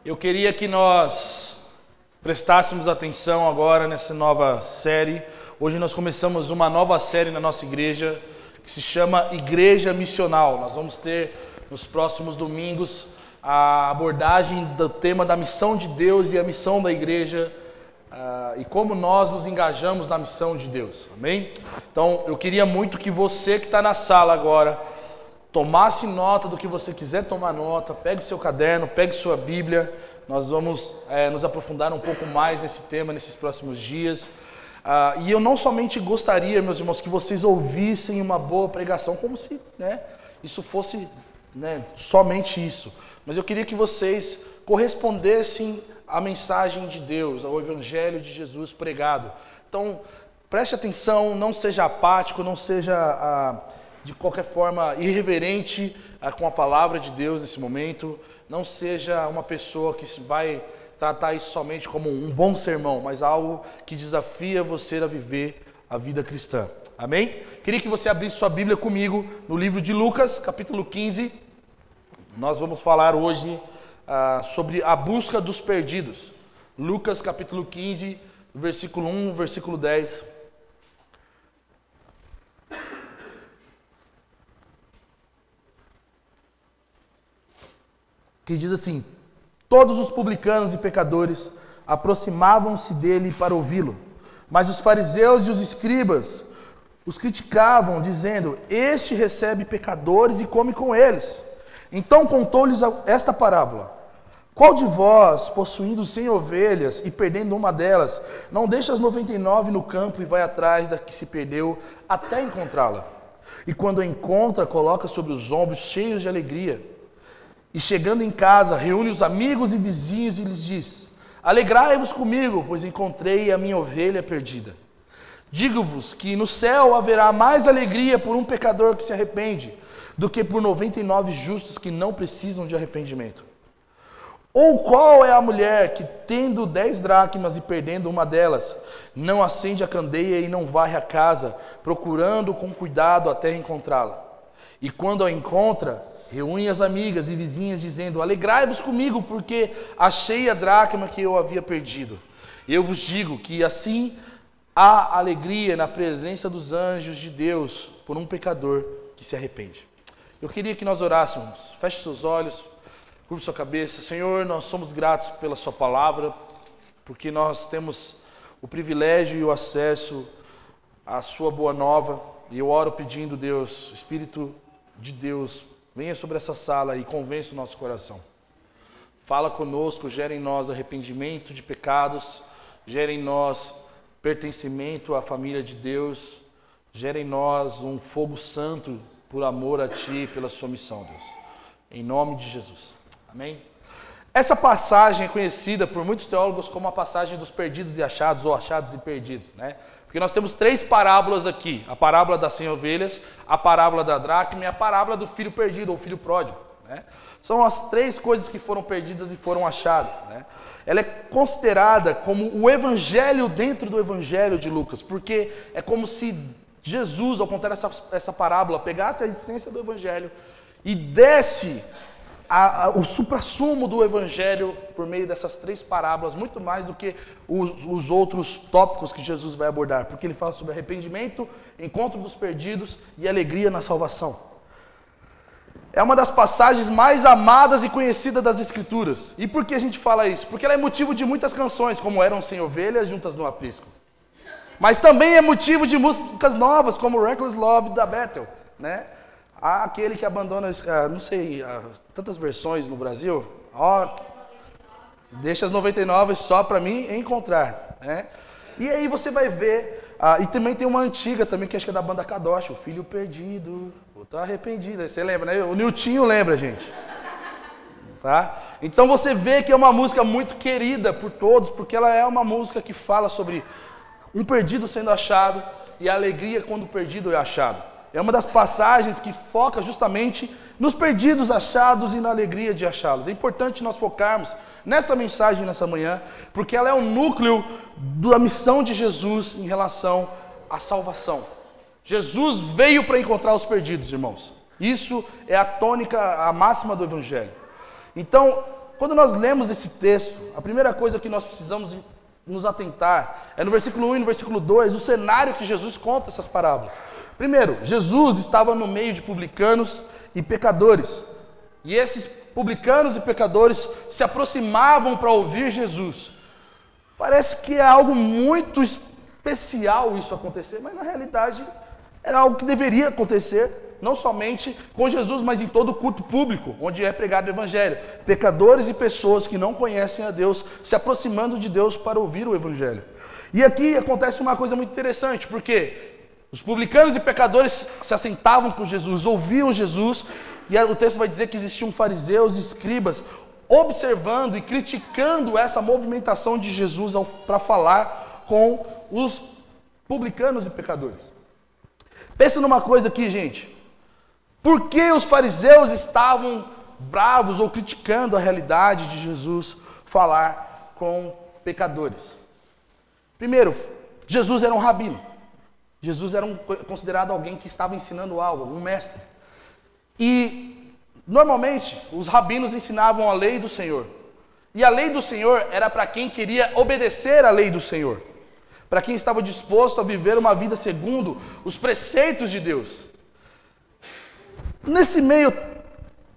Eu queria que nós prestássemos atenção agora nessa nova série. Hoje nós começamos uma nova série na nossa igreja que se chama Igreja Missional. Nós vamos ter nos próximos domingos a abordagem do tema da missão de Deus e a missão da igreja e como nós nos engajamos na missão de Deus. Amém? Então eu queria muito que você que está na sala agora tomasse nota do que você quiser tomar nota, pegue seu caderno, pegue sua Bíblia. Nós vamos nos aprofundar um pouco mais nesse tema nesses próximos dias. E eu não somente gostaria, meus irmãos, que vocês ouvissem uma boa pregação, como se isso fosse somente isso. Mas eu queria que vocês correspondessem à mensagem de Deus, ao Evangelho de Jesus pregado. Então, preste atenção, não seja apático, não seja de qualquer forma irreverente com a palavra de Deus nesse momento. Não seja uma pessoa que vai tratar isso somente como um bom sermão, mas algo que desafia você a viver a vida cristã. Amém? Queria que você abrisse sua Bíblia comigo no livro de Lucas, capítulo 15. Nós vamos falar hoje sobre a busca dos perdidos. Lucas, capítulo 15, versículo 1, versículo 10. Que diz assim: todos os publicanos e pecadores aproximavam-se dele para ouvi-lo, mas os fariseus e os escribas os criticavam, dizendo: este recebe pecadores e come com eles. Então contou-lhes esta parábola: qual de vós, possuindo 100 ovelhas e perdendo uma delas, não deixa as 99 no campo e vai atrás da que se perdeu até encontrá-la? E quando a encontra, coloca sobre os ombros cheios de alegria. E chegando em casa, reúne os amigos e vizinhos e lhes diz: alegrai-vos comigo, pois encontrei a minha ovelha perdida. Digo-vos que no céu haverá mais alegria por um pecador que se arrepende, do que por 99 justos que não precisam de arrependimento. Ou qual é a mulher que, tendo 10 dracmas e perdendo uma delas, não acende a candeia e não varre a casa, procurando com cuidado até encontrá-la? E quando a encontra, reúne as amigas e vizinhas, dizendo: alegrai-vos comigo, porque achei a dracma que eu havia perdido. Eu vos digo que assim há alegria na presença dos anjos de Deus por um pecador que se arrepende. Eu queria que nós orássemos. Feche seus olhos, curva sua cabeça. Senhor, nós somos gratos pela sua palavra, porque nós temos o privilégio e o acesso à sua boa nova. E eu oro pedindo, Deus, Espírito de Deus, venha sobre essa sala e convença o nosso coração. Fala conosco, gera em nós arrependimento de pecados, gera em nós pertencimento à família de Deus, gera em nós um fogo santo por amor a Ti e pela sua missão, Deus. Em nome de Jesus. Amém? Essa passagem é conhecida por muitos teólogos como a passagem dos perdidos e achados, ou achados e perdidos, né? Porque nós temos 3 parábolas aqui: a parábola das 100 ovelhas, a parábola da dracma e a parábola do filho perdido, ou filho pródigo, né? São as 3 coisas que foram perdidas e foram achadas, né? Ela é considerada como o evangelho dentro do evangelho de Lucas, porque é como se Jesus, ao contar essa parábola, pegasse a essência do evangelho e desse o suprassumo do evangelho por meio dessas 3 parábolas, muito mais do que os outros tópicos que Jesus vai abordar, porque ele fala sobre arrependimento, encontro dos perdidos e alegria na salvação. É uma das passagens mais amadas e conhecidas das Escrituras. E por que a gente fala isso? Porque ela é motivo de muitas canções, como Eram 100 Ovelhas Juntas no Aprisco. Mas também é motivo de músicas novas, como Reckless Love da Bethel, né? Há aquele que abandona, não sei, tantas versões no Brasil. Deixa as 99 só para mim encontrar, né? E aí você vai ver, e também tem uma antiga também, que acho que é da banda Kadosh, O Filho Perdido, ou Tá Arrependido. Você lembra, né? O Niltinho lembra, gente. Tá? Então você vê que é uma música muito querida por todos, porque ela é uma música que fala sobre um perdido sendo achado e a alegria quando o perdido é achado. É uma das passagens que foca justamente nos perdidos achados e na alegria de achá-los. É importante nós focarmos nessa mensagem nessa manhã, porque ela é o núcleo da missão de Jesus em relação à salvação. Jesus veio para encontrar os perdidos, irmãos. Isso é a tônica, a máxima do Evangelho. Então, quando nós lemos esse texto, a primeira coisa que nós precisamos nos atentar é no versículo 1 e no versículo 2, o cenário que Jesus conta essas parábolas. Primeiro, Jesus estava no meio de publicanos e pecadores. E esses publicanos e pecadores se aproximavam para ouvir Jesus. Parece que é algo muito especial isso acontecer, mas na realidade era algo que deveria acontecer, não somente com Jesus, mas em todo o culto público, onde é pregado o Evangelho. Pecadores e pessoas que não conhecem a Deus, se aproximando de Deus para ouvir o Evangelho. E aqui acontece uma coisa muito interessante, porque os publicanos e pecadores se assentavam com Jesus, ouviam Jesus, e o texto vai dizer que existiam fariseus e escribas observando e criticando essa movimentação de Jesus para falar com os publicanos e pecadores. Pensa numa coisa aqui, gente. Por que os fariseus estavam bravos ou criticando a realidade de Jesus falar com pecadores? Primeiro, Jesus era um rabino. Jesus era considerado alguém que estava ensinando algo, um mestre. E, normalmente, os rabinos ensinavam a lei do Senhor. E a lei do Senhor era para quem queria obedecer à lei do Senhor. Para quem estava disposto a viver uma vida segundo os preceitos de Deus. Nesse meio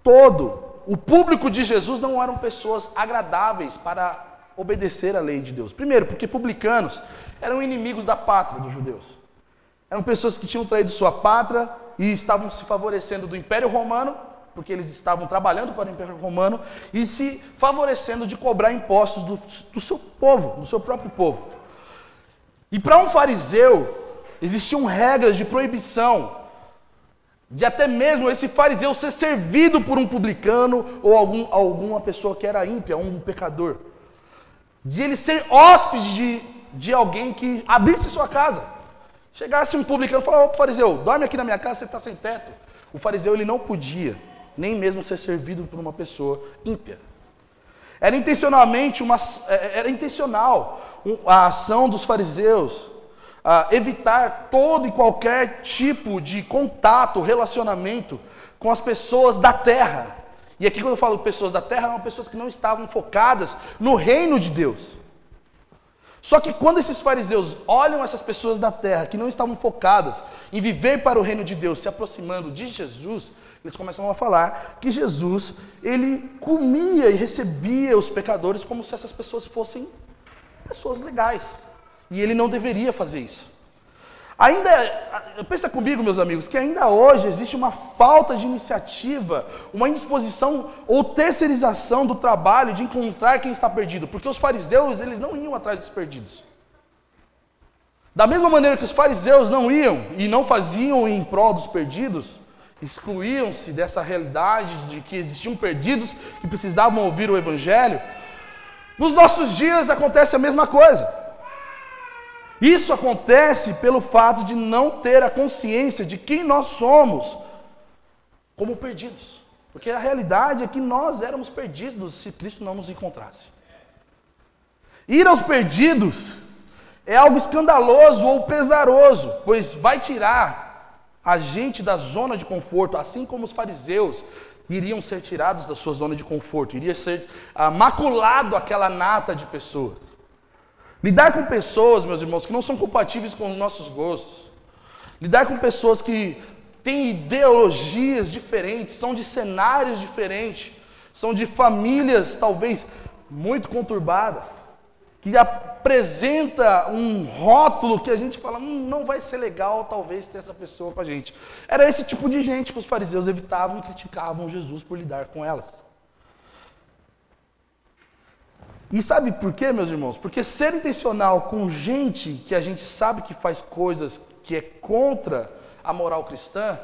todo, o público de Jesus não eram pessoas agradáveis para obedecer à lei de Deus. Primeiro, porque publicanos eram inimigos da pátria dos judeus. Eram pessoas que tinham traído sua pátria e estavam se favorecendo do Império Romano, porque eles estavam trabalhando para o Império Romano, e se favorecendo de cobrar impostos do seu povo, do seu próprio povo. E para um fariseu, existiam regras de proibição, de até mesmo esse fariseu ser servido por um publicano ou alguma pessoa que era ímpia, um pecador. De ele ser hóspede de alguém que abrisse sua casa. Chegasse um publicano e falasse: ô fariseu, dorme aqui na minha casa, você está sem teto. O fariseu ele não podia nem mesmo ser servido por uma pessoa ímpia. Era intencional a ação dos fariseus evitar todo e qualquer tipo de contato, relacionamento com as pessoas da terra. E aqui quando eu falo pessoas da terra, eram pessoas que não estavam focadas no reino de Deus. Só que quando esses fariseus olham essas pessoas da terra, que não estavam focadas em viver para o reino de Deus, se aproximando de Jesus, eles começam a falar que Jesus, ele comia e recebia os pecadores como se essas pessoas fossem pessoas legais. E ele não deveria fazer isso. Pensa comigo, meus amigos, que ainda hoje existe uma falta de iniciativa, uma indisposição ou terceirização do trabalho de encontrar quem está perdido. Porque os fariseus, eles não iam atrás dos perdidos. Da mesma maneira que os fariseus não iam e não faziam em prol dos perdidos, excluíam-se dessa realidade de que existiam perdidos que precisavam ouvir o Evangelho, nos nossos dias acontece a mesma coisa. Isso acontece pelo fato de não ter a consciência de quem nós somos como perdidos. Porque a realidade é que nós éramos perdidos se Cristo não nos encontrasse. Ir aos perdidos é algo escandaloso ou pesaroso, pois vai tirar a gente da zona de conforto, assim como os fariseus iriam ser tirados da sua zona de conforto, iria ser maculado aquela nata de pessoas. Lidar com pessoas, meus irmãos, que não são compatíveis com os nossos gostos. Lidar com pessoas que têm ideologias diferentes, são de cenários diferentes, são de famílias talvez muito conturbadas, que apresenta um rótulo que a gente fala, não vai ser legal talvez ter essa pessoa com a gente. Era esse tipo de gente que os fariseus evitavam e criticavam Jesus por lidar com elas. E sabe por quê, meus irmãos? Porque ser intencional com gente que a gente sabe que faz coisas que é contra a moral cristã,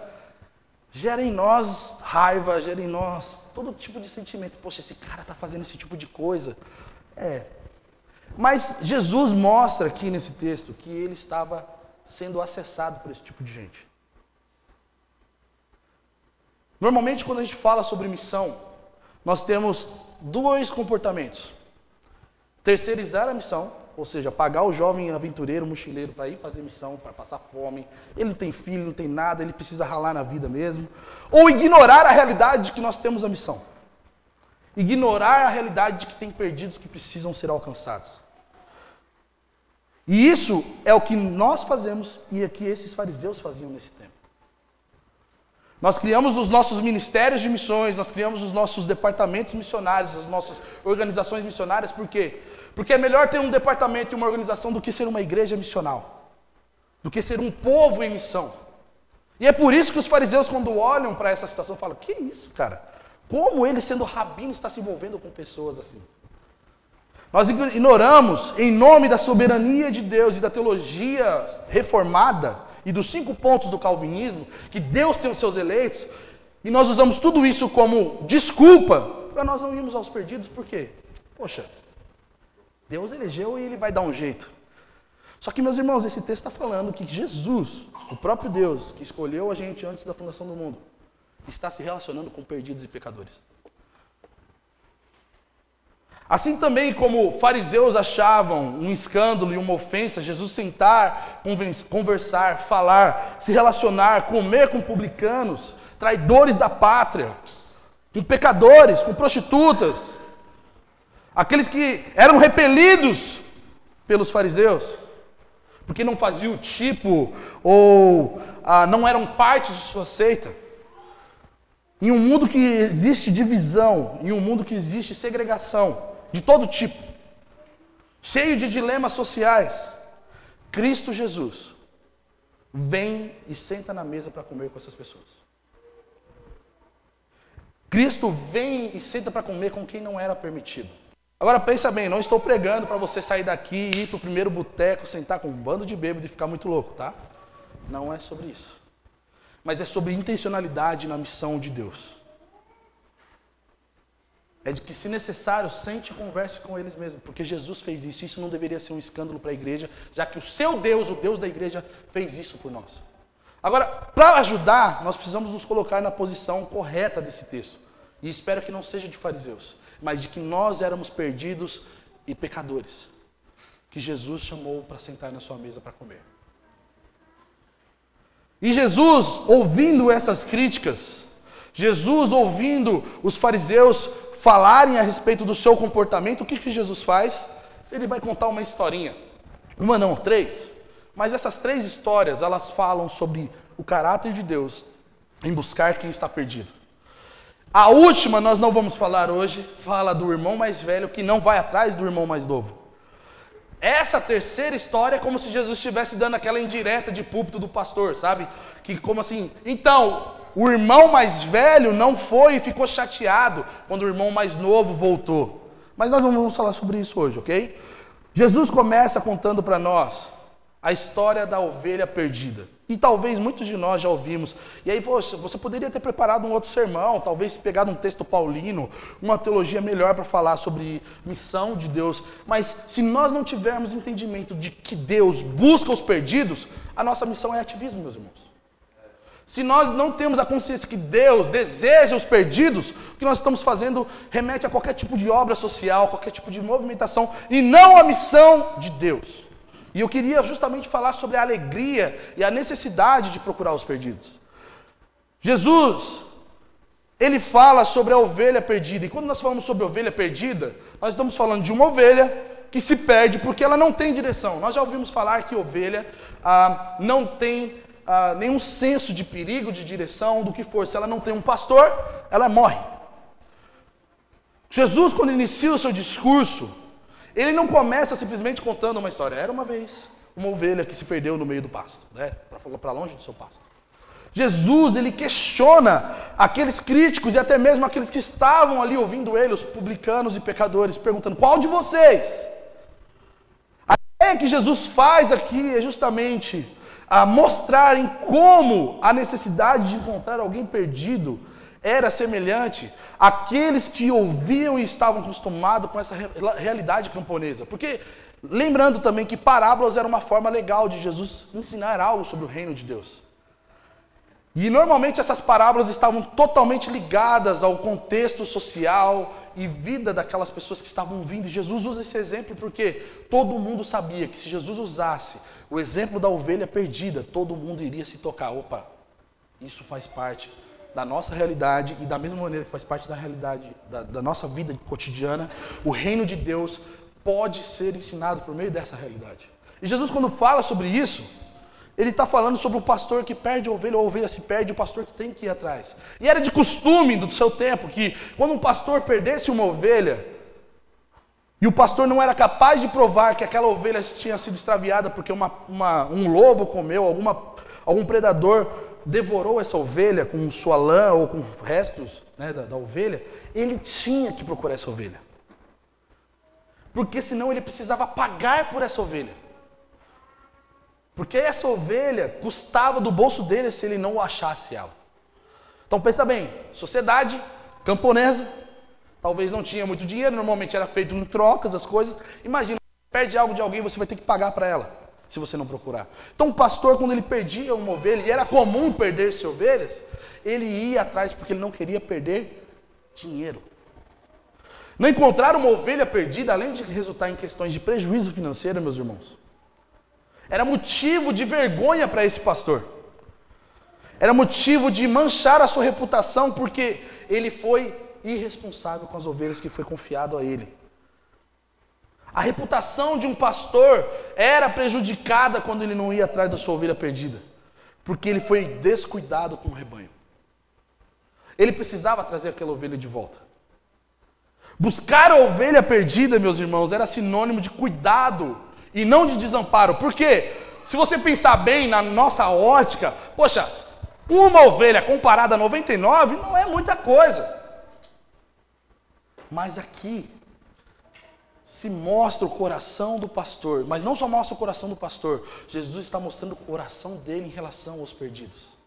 gera em nós raiva, gera em nós todo tipo de sentimento. Poxa, esse cara está fazendo esse tipo de coisa. Mas Jesus mostra aqui nesse texto que ele estava sendo acessado por esse tipo de gente. Normalmente, quando a gente fala sobre missão, nós temos dois comportamentos. Terceirizar a missão, ou seja, pagar o jovem aventureiro, mochileiro para ir fazer missão, para passar fome. Ele não tem filho, não tem nada, ele precisa ralar na vida mesmo. Ou ignorar a realidade de que nós temos a missão. ignorar a realidade de que tem perdidos que precisam ser alcançados. E isso é o que nós fazemos e é que esses fariseus faziam nesse tempo. Nós criamos os nossos ministérios de missões, nós criamos os nossos departamentos missionários, as nossas organizações missionárias, por quê? Porque é melhor ter um departamento e uma organização do que ser uma igreja missional, do que ser um povo em missão. E é por isso que os fariseus, quando olham para essa situação, falam, que isso, cara? Como ele, sendo rabino, está se envolvendo com pessoas assim? Nós ignoramos, em nome da soberania de Deus e da teologia reformada, e dos 5 pontos do calvinismo, que Deus tem os seus eleitos, e nós usamos tudo isso como desculpa para nós não irmos aos perdidos, por quê? Poxa, Deus elegeu e ele vai dar um jeito. Só que, meus irmãos, esse texto está falando que Jesus, o próprio Deus, que escolheu a gente antes da fundação do mundo, está se relacionando com perdidos e pecadores. Assim também como fariseus achavam um escândalo e uma ofensa, Jesus sentar, conversar, falar, se relacionar, comer com publicanos, traidores da pátria, com pecadores, com prostitutas, aqueles que eram repelidos pelos fariseus, porque não faziam o tipo ou não eram parte de sua seita. Em um mundo que existe divisão, em um mundo que existe segregação, de todo tipo, cheio de dilemas sociais, Cristo Jesus vem e senta na mesa para comer com essas pessoas. Cristo vem e senta para comer com quem não era permitido. Agora pensa bem, não estou pregando para você sair daqui e ir para o primeiro boteco, sentar com um bando de bêbado e ficar muito louco, tá? Não é sobre isso. Mas é sobre intencionalidade na missão de Deus. É de que, se necessário, sente e converse com eles mesmos, porque Jesus fez isso. Isso não deveria ser um escândalo para a igreja, já que o seu Deus, o Deus da igreja, fez isso por nós. Agora, para ajudar, nós precisamos nos colocar na posição correta desse texto. E espero que não seja de fariseus, mas de que nós éramos perdidos e pecadores, que Jesus chamou para sentar na sua mesa para comer. E Jesus, ouvindo essas críticas, Jesus ouvindo os fariseus falarem a respeito do seu comportamento, o que Jesus faz? Ele vai contar uma historinha. Uma não, 3. Mas essas 3 histórias, elas falam sobre o caráter de Deus em buscar quem está perdido. A última, nós não vamos falar hoje, fala do irmão mais velho que não vai atrás do irmão mais novo. Essa terceira história é como se Jesus estivesse dando aquela indireta de púlpito do pastor, sabe? Que como assim, então, o irmão mais velho não foi e ficou chateado quando o irmão mais novo voltou. Mas nós não vamos falar sobre isso hoje, ok? Jesus começa contando para nós a história da ovelha perdida. E talvez muitos de nós já ouvimos. E aí, poxa, você poderia ter preparado um outro sermão, talvez pegado um texto paulino, uma teologia melhor para falar sobre missão de Deus. Mas se nós não tivermos entendimento de que Deus busca os perdidos, a nossa missão é ativismo, meus irmãos. Se nós não temos a consciência que Deus deseja os perdidos, o que nós estamos fazendo remete a qualquer tipo de obra social, qualquer tipo de movimentação, e não a missão de Deus. E eu queria justamente falar sobre a alegria e a necessidade de procurar os perdidos. Jesus, ele fala sobre a ovelha perdida. E quando nós falamos sobre ovelha perdida, nós estamos falando de uma ovelha que se perde porque ela não tem direção. Nós já ouvimos falar que ovelha não tem nenhum senso de perigo, de direção, do que for. Se ela não tem um pastor, ela morre. Jesus, quando inicia o seu discurso, ele não começa simplesmente contando uma história. Era uma vez uma ovelha que se perdeu no meio do pasto, né? Para longe do seu pasto. Jesus, ele questiona aqueles críticos e até mesmo aqueles que estavam ali ouvindo ele, os publicanos e pecadores, perguntando: qual de vocês? A ideia que Jesus faz aqui é justamente a mostrarem como a necessidade de encontrar alguém perdido era semelhante àqueles que ouviam e estavam acostumados com essa realidade camponesa. Porque, lembrando também que parábolas era uma forma legal de Jesus ensinar algo sobre o reino de Deus. E normalmente essas parábolas estavam totalmente ligadas ao contexto social e vida daquelas pessoas que estavam vindo. E Jesus usa esse exemplo porque todo mundo sabia que se Jesus usasse o exemplo da ovelha perdida, todo mundo iria se tocar. Opa, isso faz parte da nossa realidade e da mesma maneira que faz parte da realidade da nossa vida cotidiana, o reino de Deus pode ser ensinado por meio dessa realidade. E Jesus, quando fala sobre isso, ele está falando sobre o pastor que perde a ovelha se perde, o pastor que tem que ir atrás. E era de costume do seu tempo que quando um pastor perdesse uma ovelha, e o pastor não era capaz de provar que aquela ovelha tinha sido extraviada porque um lobo comeu, algum predador devorou essa ovelha com sua lã ou com restos, né, da ovelha, ele tinha que procurar essa ovelha. Porque senão ele precisava pagar por essa ovelha. Porque essa ovelha custava do bolso dele se ele não achasse ela. Então pensa bem, sociedade camponesa, talvez não tinha muito dinheiro, normalmente era feito em trocas as coisas. Imagina, perde algo de alguém, você vai ter que pagar para ela, se você não procurar. Então o pastor, quando ele perdia uma ovelha, e era comum perder-se ovelhas, ele ia atrás porque ele não queria perder dinheiro. Não encontrar uma ovelha perdida, além de resultar em questões de prejuízo financeiro, meus irmãos, era motivo de vergonha para esse pastor. Era motivo de manchar a sua reputação, porque ele foi irresponsável com as ovelhas que foi confiado a ele. A reputação de um pastor era prejudicada quando ele não ia atrás da sua ovelha perdida, porque ele foi descuidado com o rebanho. Ele precisava trazer aquela ovelha de volta. Buscar a ovelha perdida, meus irmãos, era sinônimo de cuidado e não de desamparo. Por quê? Se você pensar bem na nossa ótica, poxa, uma ovelha comparada a 99 não é muita coisa. Mas aqui se mostra o coração do pastor, mas não só mostra o coração do pastor, Jesus está mostrando o coração dele em relação aos perdidos.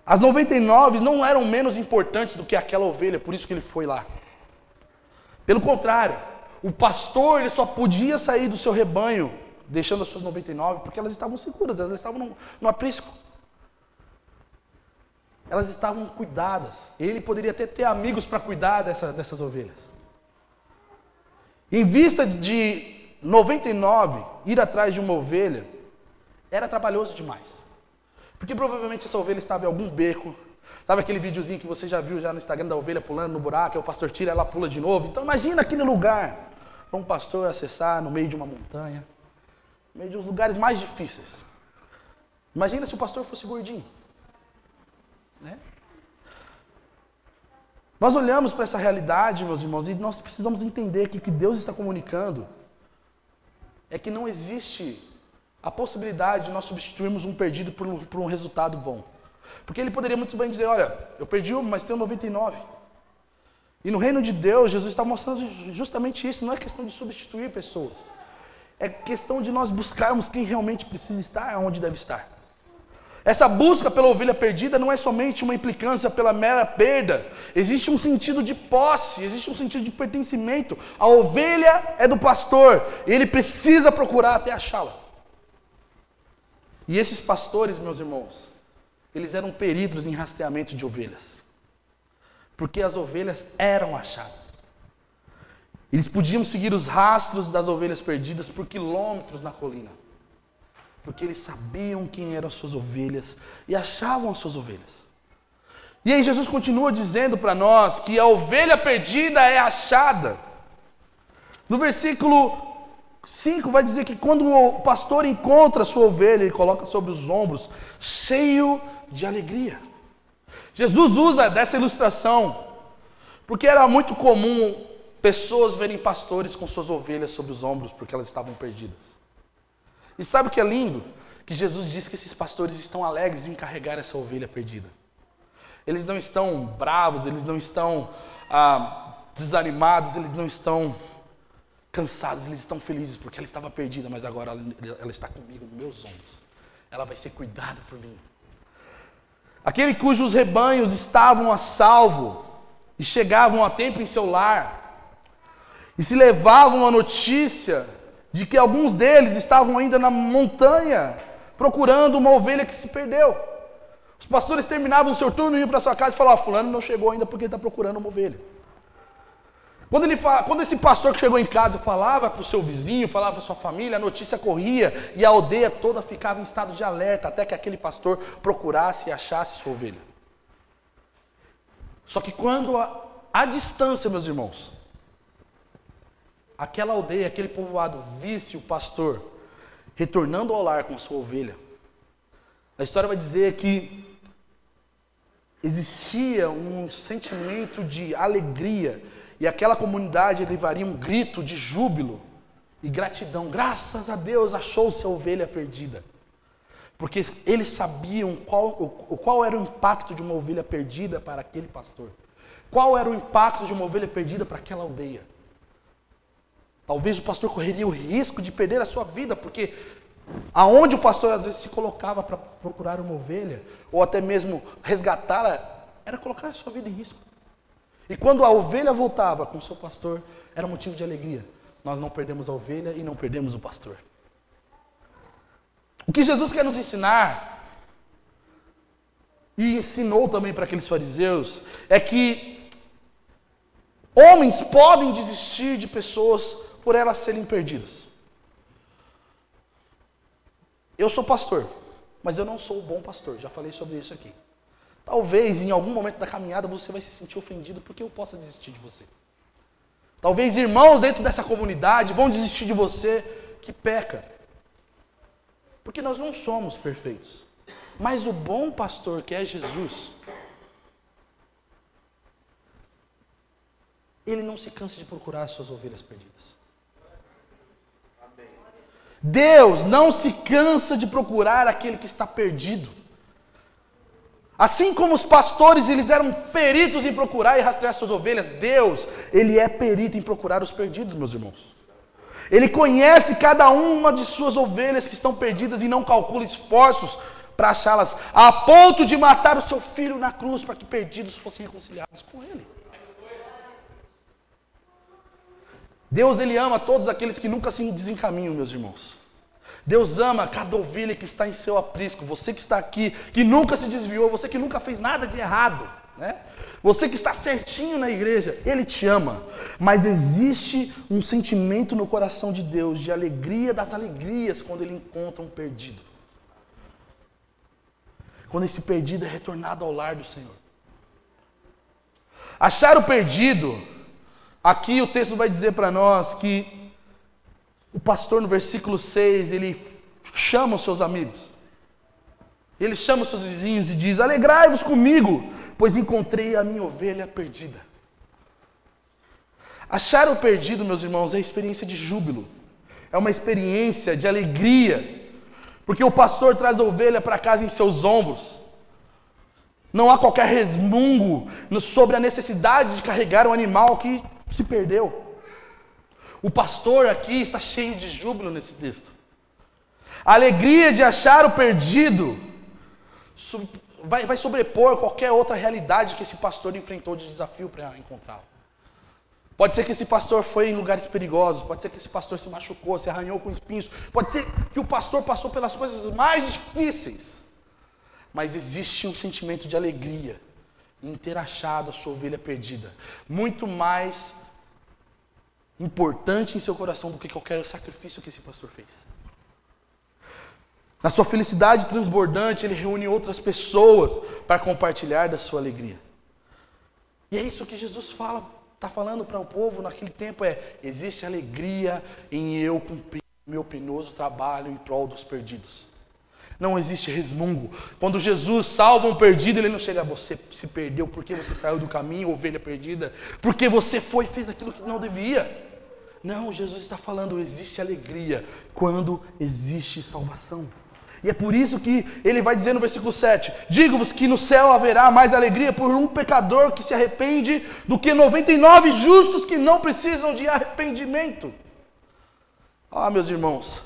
As 99 não eram menos importantes do que aquela ovelha, por isso que ele foi lá. Pelo contrário, o pastor ele só podia sair do seu rebanho, deixando as suas 99, porque elas estavam seguras, elas estavam no aprisco. Elas estavam cuidadas. Ele poderia até ter amigos para cuidar dessas ovelhas. Em vista de 99, ir atrás de uma ovelha era trabalhoso demais. Porque provavelmente essa ovelha estava em algum beco. Sabe aquele videozinho que você já viu já no Instagram da ovelha pulando no buraco, aí o pastor tira, ela pula de novo. Então imagina aquele lugar para um pastor acessar no meio de uma montanha, no meio de uns lugares mais difíceis. Imagina se o pastor fosse gordinho. Né? Nós olhamos para essa realidade, meus irmãos, e nós precisamos entender que o que Deus está comunicando é que não existe a possibilidade de nós substituirmos um perdido por um resultado bom. Porque ele poderia muito bem dizer, olha, eu perdi uma, mas tenho 99. E no reino de Deus, Jesus está mostrando justamente isso, não é questão de substituir pessoas. É questão de nós buscarmos quem realmente precisa estar, onde deve estar. Essa busca pela ovelha perdida não é somente uma implicância pela mera perda. Existe um sentido de posse, existe um sentido de pertencimento. A ovelha é do pastor, ele precisa procurar até achá-la. E esses pastores, meus irmãos, eles eram peritos em rastreamento de ovelhas. Porque as ovelhas eram achadas. Eles podiam seguir os rastros das ovelhas perdidas por quilômetros na colina. Porque eles sabiam quem eram as suas ovelhas e achavam as suas ovelhas. E aí Jesus continua dizendo para nós que a ovelha perdida é achada. No versículo 5 vai dizer que quando o pastor encontra a sua ovelha, ele coloca sobre os ombros, cheio de alegria. Jesus usa dessa ilustração, porque era muito comum pessoas verem pastores com suas ovelhas sobre os ombros, porque elas estavam perdidas. E sabe o que é lindo? Que Jesus diz que esses pastores estão alegres em carregar essa ovelha perdida. Eles não estão bravos, eles não estão desanimados, eles não estão cansados, eles estão felizes porque ela estava perdida, mas agora ela está comigo, nos meus ombros. Ela vai ser cuidada por mim. Aquele cujos rebanhos estavam a salvo e chegavam a tempo em seu lar e se levavam a notícia de que alguns deles estavam ainda na montanha procurando uma ovelha que se perdeu. Os pastores terminavam o seu turno, iam para sua casa e falavam, fulano não chegou ainda porque está procurando uma ovelha. Quando esse pastor que chegou em casa falava para o seu vizinho, falava para a sua família, a notícia corria e a aldeia toda ficava em estado de alerta até que aquele pastor procurasse e achasse sua ovelha. Só que quando a distância, meus irmãos, aquela aldeia, aquele povoado visse o pastor retornando ao lar com a sua ovelha, a história vai dizer que existia um sentimento de alegria e aquela comunidade levaria um grito de júbilo e gratidão. Graças a Deus achou-se a ovelha perdida. Porque eles sabiam qual era o impacto de uma ovelha perdida para aquele pastor. Qual era o impacto de uma ovelha perdida para aquela aldeia. Talvez o pastor correria o risco de perder a sua vida, porque aonde o pastor às vezes se colocava para procurar uma ovelha, ou até mesmo resgatá-la, era colocar a sua vida em risco. E quando a ovelha voltava com o seu pastor, era motivo de alegria. Nós não perdemos a ovelha e não perdemos o pastor. O que Jesus quer nos ensinar, e ensinou também para aqueles fariseus, é que homens podem desistir de pessoas por elas serem perdidas. Eu sou pastor, mas eu não sou o bom pastor, já falei sobre isso aqui. Talvez em algum momento da caminhada você vai se sentir ofendido porque eu possa desistir de você. Talvez irmãos dentro dessa comunidade vão desistir de você que peca. Porque nós não somos perfeitos. Mas o bom pastor, que é Jesus, ele não se cansa de procurar as suas ovelhas perdidas. Deus não se cansa de procurar aquele que está perdido. Assim como os pastores, eles eram peritos em procurar e rastrear suas ovelhas, Deus, ele é perito em procurar os perdidos, meus irmãos. Ele conhece cada uma de suas ovelhas que estão perdidas e não calcula esforços para achá-las, a ponto de matar o seu filho na cruz para que perdidos fossem reconciliados com ele. Deus, ele ama todos aqueles que nunca se desencaminham, meus irmãos. Deus ama cada ovelha que está em seu aprisco. Você que está aqui, que nunca se desviou, você que nunca fez nada de errado, né? Você que está certinho na igreja, Ele te ama. Mas existe um sentimento no coração de Deus, de alegria das alegrias, quando Ele encontra um perdido. Quando esse perdido é retornado ao lar do Senhor. Achar o perdido, aqui o texto vai dizer para nós que o pastor no versículo 6, ele chama os seus amigos. Ele chama os seus vizinhos e diz: alegrai-vos comigo, pois encontrei a minha ovelha perdida. Achar o perdido, meus irmãos, é experiência de júbilo. É uma experiência de alegria. Porque o pastor traz a ovelha para casa em seus ombros. Não há qualquer resmungo sobre a necessidade de carregar um animal que se perdeu. O pastor aqui está cheio de júbilo nesse texto. A alegria de achar o perdido vai sobrepor qualquer outra realidade que esse pastor enfrentou de desafio para encontrá-lo. Pode ser que esse pastor foi em lugares perigosos, pode ser que esse pastor se machucou, se arranhou com espinhos, pode ser que o pastor passou pelas coisas mais difíceis. Mas existe um sentimento de alegria em ter achado a sua ovelha perdida. Muito mais importante em seu coração do que qualquer sacrifício que esse pastor fez. Na sua felicidade transbordante, ele reúne outras pessoas para compartilhar da sua alegria. E é isso que Jesus está falando para o povo naquele tempo, existe alegria em eu cumprir meu penoso trabalho em prol dos perdidos. Não existe resmungo. Quando Jesus salva um perdido, ele não chega a você se perdeu porque você saiu do caminho, ovelha perdida, porque você foi e fez aquilo que não devia. Não, Jesus está falando, existe alegria quando existe salvação. E é por isso que ele vai dizer no versículo 7, digo-vos que no céu haverá mais alegria por um pecador que se arrepende do que 99 justos que não precisam de arrependimento. Ah, meus irmãos,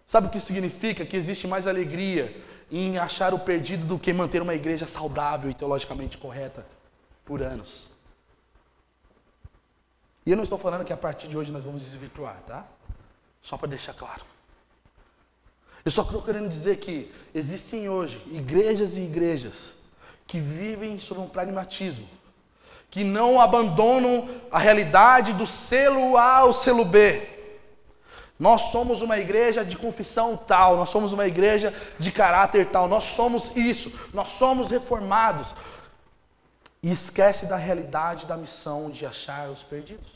sabe o que significa? Que existe mais alegria em achar o perdido do que manter uma igreja saudável e teologicamente correta por anos. E eu não estou falando que a partir de hoje nós vamos desvirtuar, tá? Só para deixar claro. Eu só estou querendo dizer que existem hoje igrejas e igrejas que vivem sob um pragmatismo, que não abandonam a realidade do selo A ao selo B. Nós somos uma igreja de confissão tal, nós somos uma igreja de caráter tal, nós somos isso, nós somos reformados. E esquece da realidade da missão de achar os perdidos.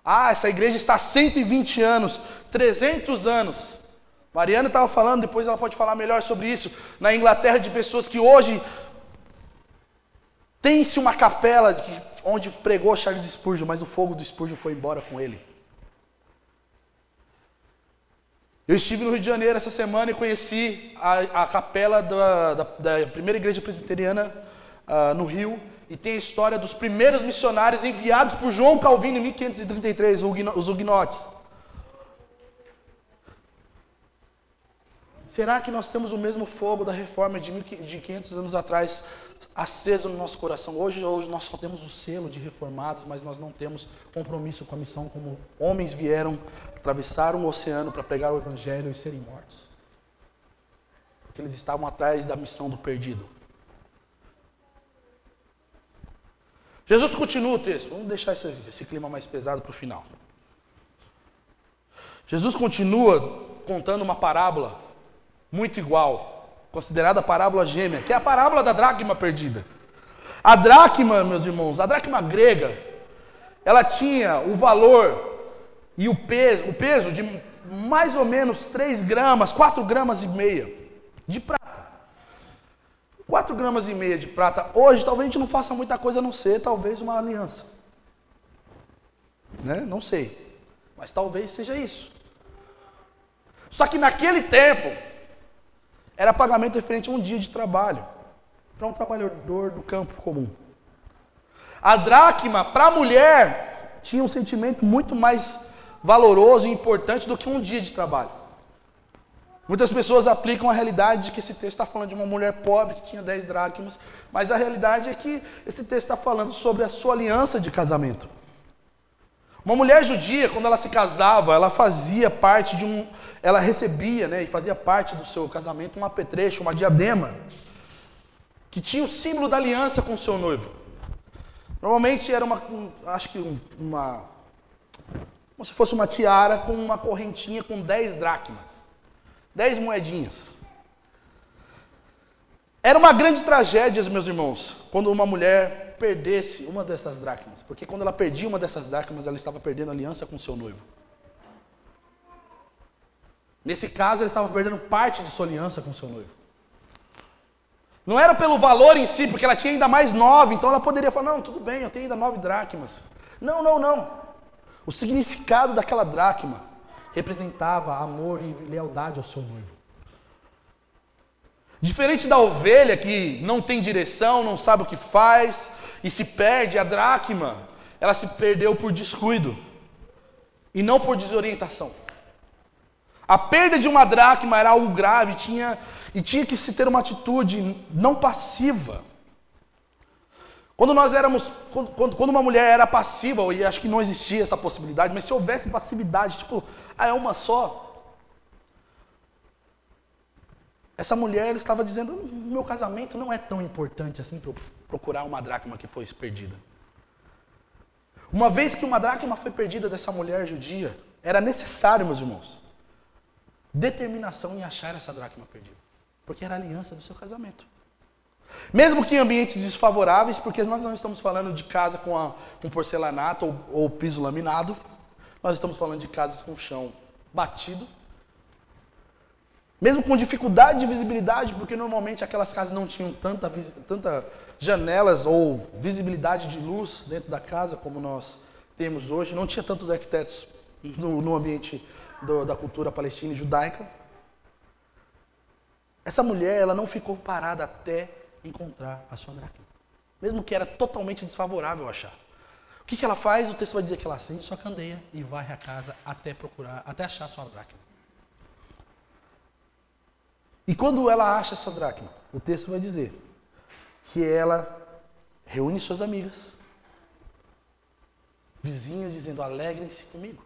Ah, essa igreja está há 120 anos, 300 anos. Mariana estava falando, depois ela pode falar melhor sobre isso, na Inglaterra, de pessoas que hoje tem-se uma capela onde pregou Charles Spurgeon, mas o fogo do Spurgeon foi embora com ele. Eu estive no Rio de Janeiro essa semana e conheci a capela da primeira igreja presbiteriana no Rio, e tem a história dos primeiros missionários enviados por João Calvino em 1533, os huguenotes. Será que nós temos o mesmo fogo da reforma de 500 anos atrás aceso no nosso coração? Hoje nós só temos o selo de reformados, mas nós não temos compromisso com a missão, como homens vieram, atravessaram o oceano para pregar o evangelho e serem mortos. Porque eles estavam atrás da missão do perdido. Jesus continua o texto. Vamos deixar esse clima mais pesado para o final. Jesus continua contando uma parábola muito igual, considerada a parábola gêmea, que é a parábola da dracma perdida. A dracma, meus irmãos, a dracma grega, ela tinha o valor e o peso de mais ou menos 3 gramas, 4 gramas e meia de prata. 4 gramas e meia de prata, hoje talvez a gente não faça muita coisa a não ser talvez uma aliança. Né? Não sei, mas talvez seja isso. Só que naquele tempo, era pagamento referente a um dia de trabalho, para um trabalhador do campo comum. A dracma, para a mulher, tinha um sentimento muito mais valoroso e importante do que um dia de trabalho. Muitas pessoas aplicam a realidade de que esse texto está falando de uma mulher pobre que tinha 10 dracmas, mas a realidade é que esse texto está falando sobre a sua aliança de casamento. Uma mulher judia, quando ela se casava, ela fazia parte ela recebia, né, e fazia parte do seu casamento um apetrecho, uma diadema, que tinha o símbolo da aliança com o seu noivo. Normalmente era como se fosse uma tiara com uma correntinha com 10 dracmas. 10 moedinhas. Era uma grande tragédia, meus irmãos, quando uma mulher perdesse uma dessas dracmas. Porque quando ela perdia uma dessas dracmas, ela estava perdendo a aliança com seu noivo. Nesse caso, ela estava perdendo parte de sua aliança com seu noivo. Não era pelo valor em si, porque ela tinha ainda mais 9, então ela poderia falar, não, tudo bem, eu tenho ainda 9 dracmas. Não. O significado daquela dracma representava amor e lealdade ao seu noivo. Diferente da ovelha que não tem direção, não sabe o que faz e se perde, a dracma, ela se perdeu por descuido e não por desorientação. A perda de uma dracma era algo grave, tinha que se ter uma atitude não passiva. Quando uma mulher era passiva, e acho que não existia essa possibilidade, mas se houvesse passividade, tipo, é uma só. Essa mulher, ela estava dizendo, meu casamento não é tão importante assim para eu procurar uma dracma que foi perdida. Uma vez que uma dracma foi perdida dessa mulher judia, era necessário, meus irmãos, determinação em achar essa dracma perdida. Porque era a aliança do seu casamento. Mesmo que em ambientes desfavoráveis, porque nós não estamos falando de casa com porcelanato ou piso laminado, nós estamos falando de casas com chão batido. Mesmo com dificuldade de visibilidade, porque normalmente aquelas casas não tinham tanta janelas ou visibilidade de luz dentro da casa como nós temos hoje, não tinha tantos arquitetos no ambiente da cultura palestina e judaica. Essa mulher, ela não ficou parada até encontrar a sua dracma. Mesmo que era totalmente desfavorável achar. O que ela faz? O texto vai dizer que ela acende sua candeia e varre a casa até achar a sua dracma. E quando ela acha essa dracma, o texto vai dizer que ela reúne suas amigas, vizinhas, dizendo, alegrem-se comigo.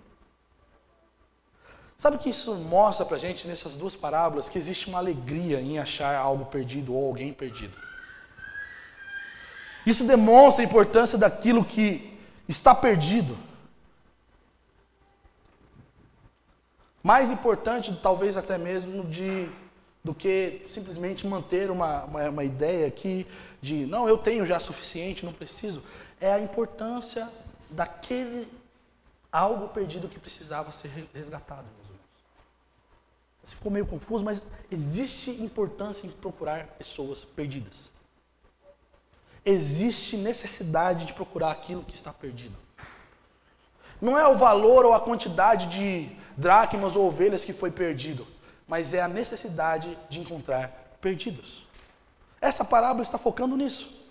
Sabe o que isso mostra pra gente nessas duas parábolas? Que existe uma alegria em achar algo perdido ou alguém perdido. Isso demonstra a importância daquilo que está perdido. Mais importante, talvez até mesmo, do que simplesmente manter uma ideia aqui de, não, eu tenho já suficiente, não preciso. É a importância daquele algo perdido que precisava ser resgatado, meus irmãos. Você ficou meio confuso, mas existe importância em procurar pessoas perdidas. Existe necessidade de procurar aquilo que está perdido. Não é o valor ou a quantidade de dracmas ou ovelhas que foi perdido, mas é a necessidade de encontrar perdidos. Essa parábola está focando nisso.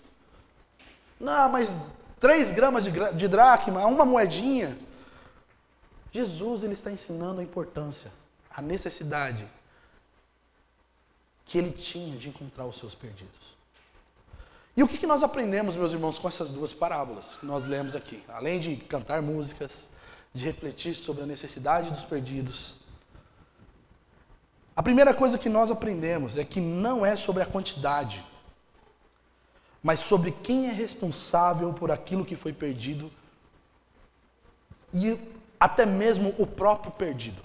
Não, mas 3 gramas de dracma, uma moedinha. Jesus, ele está ensinando a importância, a necessidade que ele tinha de encontrar os seus perdidos. E o que nós aprendemos, meus irmãos, com essas 2 parábolas que nós lemos aqui? Além de cantar músicas, de refletir sobre a necessidade dos perdidos. A primeira coisa que nós aprendemos é que não é sobre a quantidade, mas sobre quem é responsável por aquilo que foi perdido e até mesmo o próprio perdido.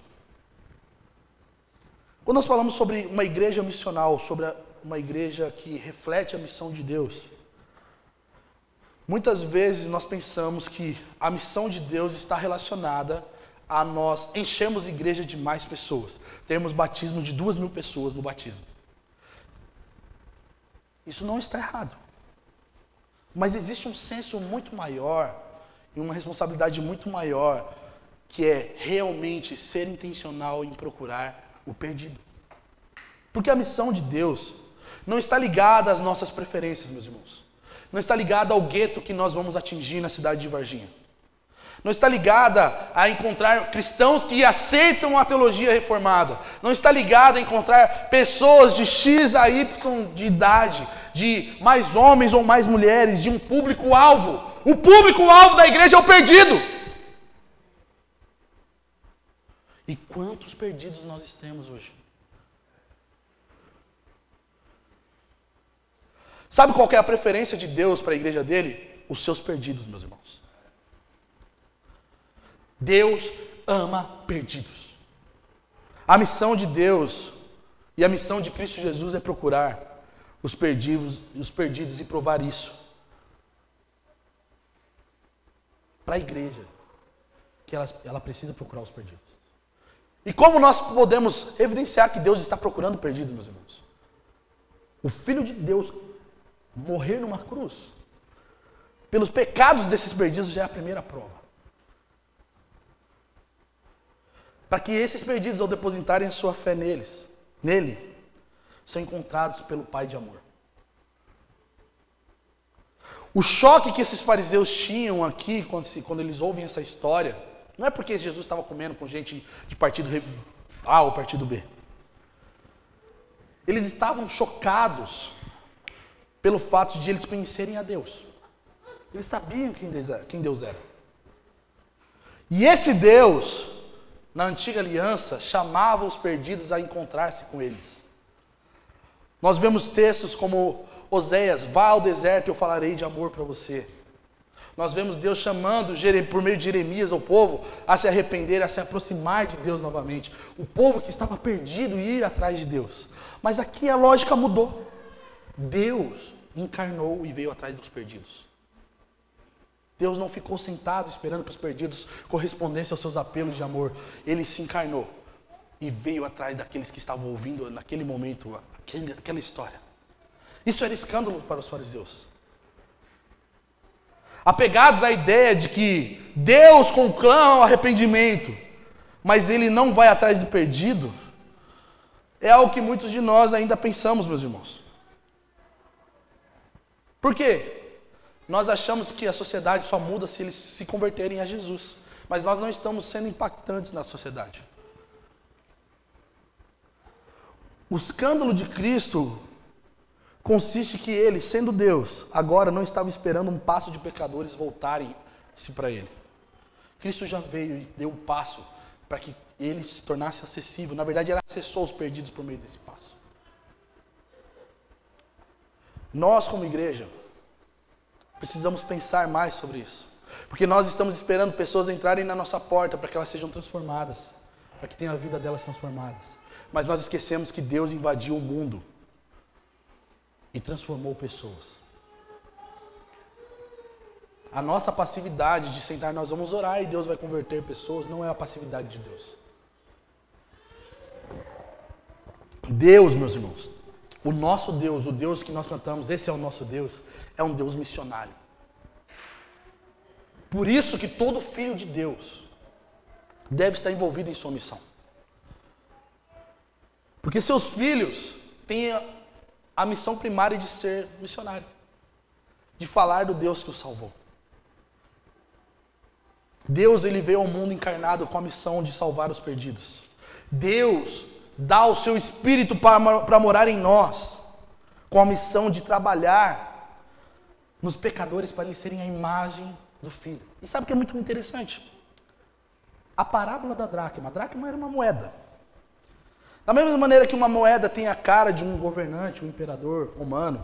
Quando nós falamos sobre uma igreja missional, sobre uma igreja que reflete a missão de Deus, muitas vezes nós pensamos que a missão de Deus está relacionada a nós enchermos a igreja de mais pessoas. Termos batismo de 2.000 pessoas no batismo. Isso não está errado. Mas existe um senso muito maior e uma responsabilidade muito maior, que é realmente ser intencional em procurar o perdido. Porque a missão de Deus não está ligada às nossas preferências, meus irmãos. Não está ligada ao gueto que nós vamos atingir na cidade de Varginha. Não está ligada a encontrar cristãos que aceitam a teologia reformada. Não está ligada a encontrar pessoas de X a Y de idade, de mais homens ou mais mulheres, de um público-alvo. O público-alvo da igreja é o perdido. E quantos perdidos nós temos hoje? Sabe qual que é a preferência de Deus para a igreja dele? Os seus perdidos, meus irmãos. Deus ama perdidos. A missão de Deus e a missão de Cristo Jesus é procurar os perdidos e provar isso para a igreja, que ela precisa procurar os perdidos. E como nós podemos evidenciar que Deus está procurando perdidos, meus irmãos? O Filho de Deus morrer numa cruz pelos pecados desses perdidos já é a primeira prova. Para que esses perdidos, ao depositarem a sua fé nele, são encontrados pelo Pai de amor. O choque que esses fariseus tinham aqui, quando eles ouvem essa história, não é porque Jesus estava comendo com gente de partido A ou partido B. Eles estavam chocados pelo fato de eles conhecerem a Deus. Eles sabiam quem Deus era. E esse Deus, na antiga aliança, chamava os perdidos a encontrar-se com eles. Nós vemos textos como Oséias, vá ao deserto e eu falarei de amor para você. Nós vemos Deus chamando, por meio de Jeremias, o povo a se arrepender, a se aproximar de Deus novamente. O povo que estava perdido e ir atrás de Deus. Mas aqui a lógica mudou. Deus encarnou e veio atrás dos perdidos. Deus não ficou sentado esperando que os perdidos correspondessem aos seus apelos de amor. Ele se encarnou e veio atrás daqueles que estavam ouvindo naquele momento aquela história. Isso era escândalo para os fariseus. Apegados à ideia de que Deus conclama o arrependimento, mas Ele não vai atrás do perdido, é algo que muitos de nós ainda pensamos, meus irmãos. Por quê? Nós achamos que a sociedade só muda se eles se converterem a Jesus. Mas nós não estamos sendo impactantes na sociedade. O escândalo de Cristo consiste que Ele, sendo Deus, agora não estava esperando um passo de pecadores voltarem-se para Ele. Cristo já veio e deu um passo para que Ele se tornasse acessível. Na verdade, Ele acessou os perdidos por meio desse passo. Nós, como igreja, Precisamos pensar mais sobre isso. Porque nós estamos esperando pessoas entrarem na nossa porta para que elas sejam transformadas, para que tenha a vida delas transformadas. Mas nós esquecemos que Deus invadiu o mundo e transformou pessoas. A nossa passividade de sentar, nós vamos orar e Deus vai converter pessoas, não é a passividade de Deus. Deus, meus irmãos, o nosso Deus, o Deus que nós cantamos, esse é o nosso Deus, é um Deus missionário. Por isso que todo filho de Deus deve estar envolvido em sua missão. Porque seus filhos têm a missão primária de ser missionário, de falar do Deus que os salvou. Deus, ele veio ao mundo encarnado com a missão de salvar os perdidos. Deus dá o seu Espírito para morar em nós, com a missão de trabalhar nos pecadores para eles serem a imagem do Filho. E sabe o que é muito interessante? A parábola da dracma. A dracma era uma moeda. Da mesma maneira que uma moeda tem a cara de um governante, um imperador romano,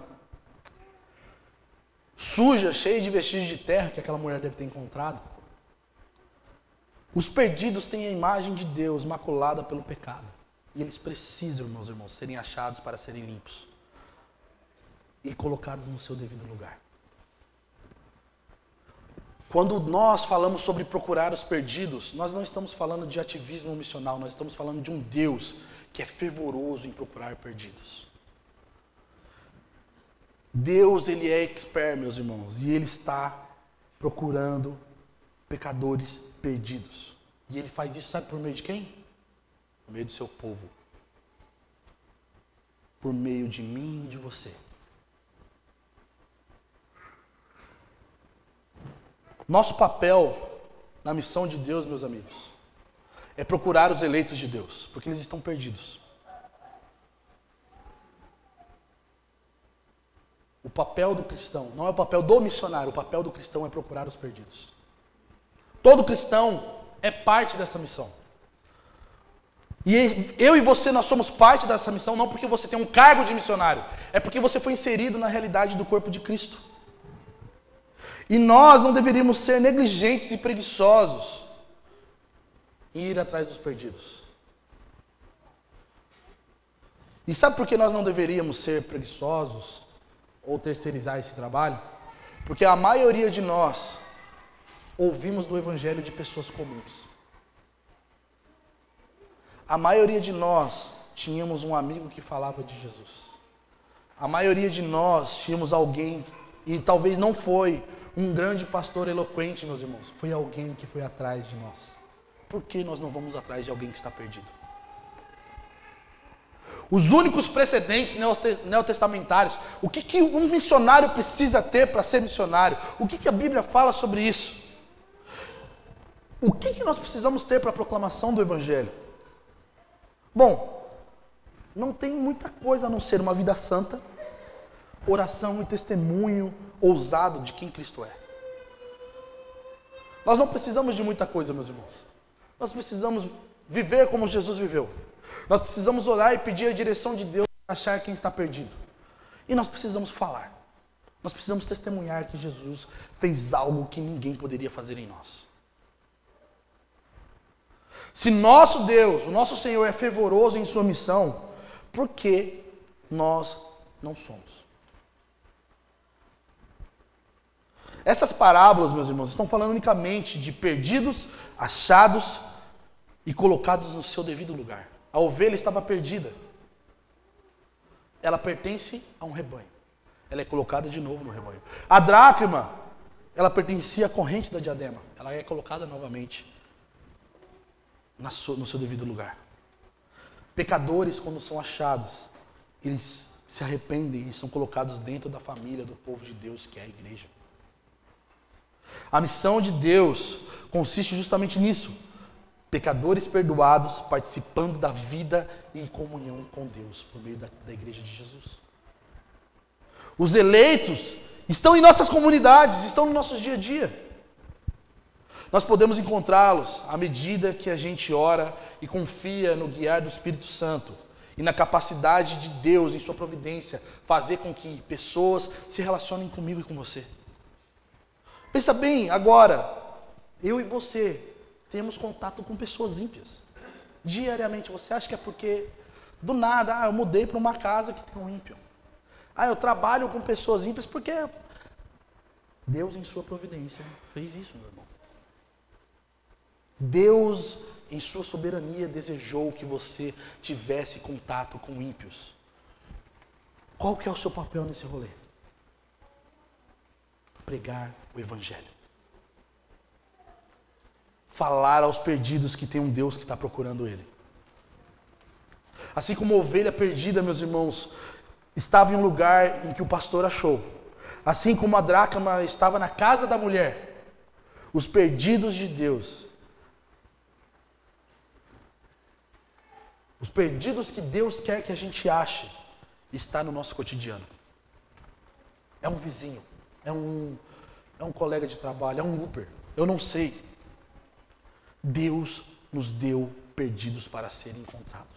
suja, cheia de vestígios de terra que aquela mulher deve ter encontrado, os perdidos têm a imagem de Deus maculada pelo pecado. E eles precisam, meus irmãos, serem achados para serem limpos e colocados no seu devido lugar. Quando nós falamos sobre procurar os perdidos, nós não estamos falando de ativismo missional, nós estamos falando de um Deus que é fervoroso em procurar perdidos. Deus, ele é expert, meus irmãos, e ele está procurando pecadores perdidos. E ele faz isso, sabe por meio de quem? Por meio do seu povo. Por meio de mim e de você. Nosso papel na missão de Deus, meus amigos, é procurar os eleitos de Deus, porque eles estão perdidos. O papel do cristão, não é o papel do missionário, o papel do cristão é procurar os perdidos. Todo cristão é parte dessa missão. E eu e você, nós somos parte dessa missão, não porque você tem um cargo de missionário, é porque você foi inserido na realidade do corpo de Cristo. E nós não deveríamos ser negligentes e preguiçosos em ir atrás dos perdidos. E sabe por que nós não deveríamos ser preguiçosos ou terceirizar esse trabalho? Porque a maioria de nós ouvimos do evangelho de pessoas comuns. A maioria de nós tínhamos um amigo que falava de Jesus. A maioria de nós tínhamos alguém, e talvez não foi um grande pastor eloquente, meus irmãos, foi alguém que foi atrás de nós. Por que nós não vamos atrás de alguém que está perdido? Os únicos precedentes neotestamentários, o que um missionário precisa ter para ser missionário? O que a Bíblia fala sobre isso? O que nós precisamos ter para a proclamação do Evangelho? Bom, não tem muita coisa a não ser uma vida santa, oração e testemunho ousado de quem Cristo é. Nós não precisamos de muita coisa, meus irmãos. Nós precisamos viver como Jesus viveu. Nós precisamos orar e pedir a direção de Deus para achar quem está perdido. E nós precisamos falar. Nós precisamos testemunhar que Jesus fez algo que ninguém poderia fazer em nós. Se nosso Deus, o nosso Senhor é fervoroso em sua missão, por que nós não somos? Essas parábolas, meus irmãos, estão falando unicamente de perdidos, achados e colocados no seu devido lugar. A ovelha estava perdida. Ela pertence a um rebanho. Ela é colocada de novo no rebanho. A dracma, ela pertencia à corrente da diadema. Ela é colocada novamente no seu devido lugar. Pecadores, quando são achados, eles se arrependem e são colocados dentro da família do povo de Deus, que é a igreja. A missão de Deus consiste justamente nisso. Pecadores perdoados, participando da vida e comunhão com Deus, por meio da igreja de Jesus. Os eleitos estão em nossas comunidades, estão no nosso dia a dia. Nós podemos encontrá-los à medida que a gente ora e confia no guiar do Espírito Santo e na capacidade de Deus, em sua providência, fazer com que pessoas se relacionem comigo e com você. Pensa bem, agora, eu e você temos contato com pessoas ímpias. Diariamente, você acha que é porque, do nada, eu mudei para uma casa que tem um ímpio. Eu trabalho com pessoas ímpias porque Deus, em sua providência, fez isso, meu irmão. Deus, em sua soberania, desejou que você tivesse contato com ímpios. Qual que é o seu papel nesse rolê? Pregar o Evangelho. Falar aos perdidos que tem um Deus que está procurando ele. Assim como a ovelha perdida, meus irmãos, estava em um lugar em que o pastor achou. Assim como a dracma estava na casa da mulher. Os perdidos de Deus. Os perdidos que Deus quer que a gente ache, está no nosso cotidiano. É um vizinho, é um colega de trabalho, é um Uber, eu não sei. Deus nos deu perdidos para serem encontrados.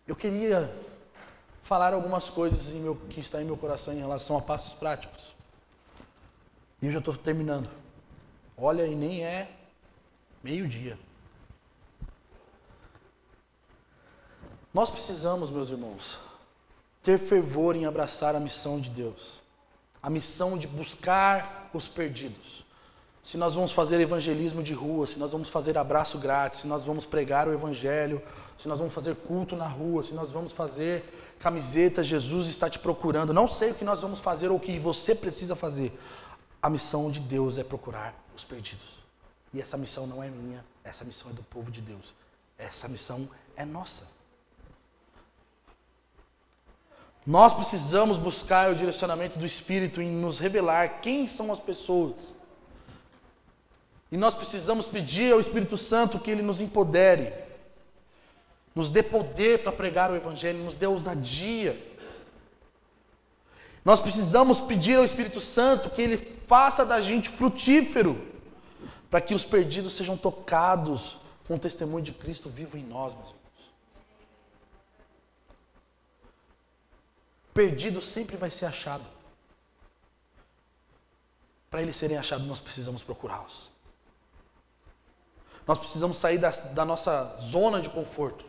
Eu queria falar algumas coisas que está em meu coração em relação a passos práticos. E eu já estou terminando. Olha, e nem é meio-dia. Nós precisamos, meus irmãos, ter fervor em abraçar a missão de Deus. A missão de buscar os perdidos. Se nós vamos fazer evangelismo de rua, se nós vamos fazer abraço grátis, se nós vamos pregar o Evangelho, se nós vamos fazer culto na rua, se nós vamos fazer camiseta, Jesus está te procurando. Não sei o que nós vamos fazer ou o que você precisa fazer. A missão de Deus é procurar os perdidos. E essa missão não é minha, essa missão é do povo de Deus. Essa missão é nossa. Nós precisamos buscar o direcionamento do Espírito em nos revelar quem são as pessoas. E nós precisamos pedir ao Espírito Santo que Ele nos empodere, nos dê poder para pregar o Evangelho, nos dê ousadia. Nós precisamos pedir ao Espírito Santo que Ele faça da gente frutífero, para que os perdidos sejam tocados com o testemunho de Cristo vivo em nós, meus irmãos. Perdido sempre vai ser achado. Para eles serem achados, nós precisamos procurá-los. Nós precisamos sair da nossa zona de conforto.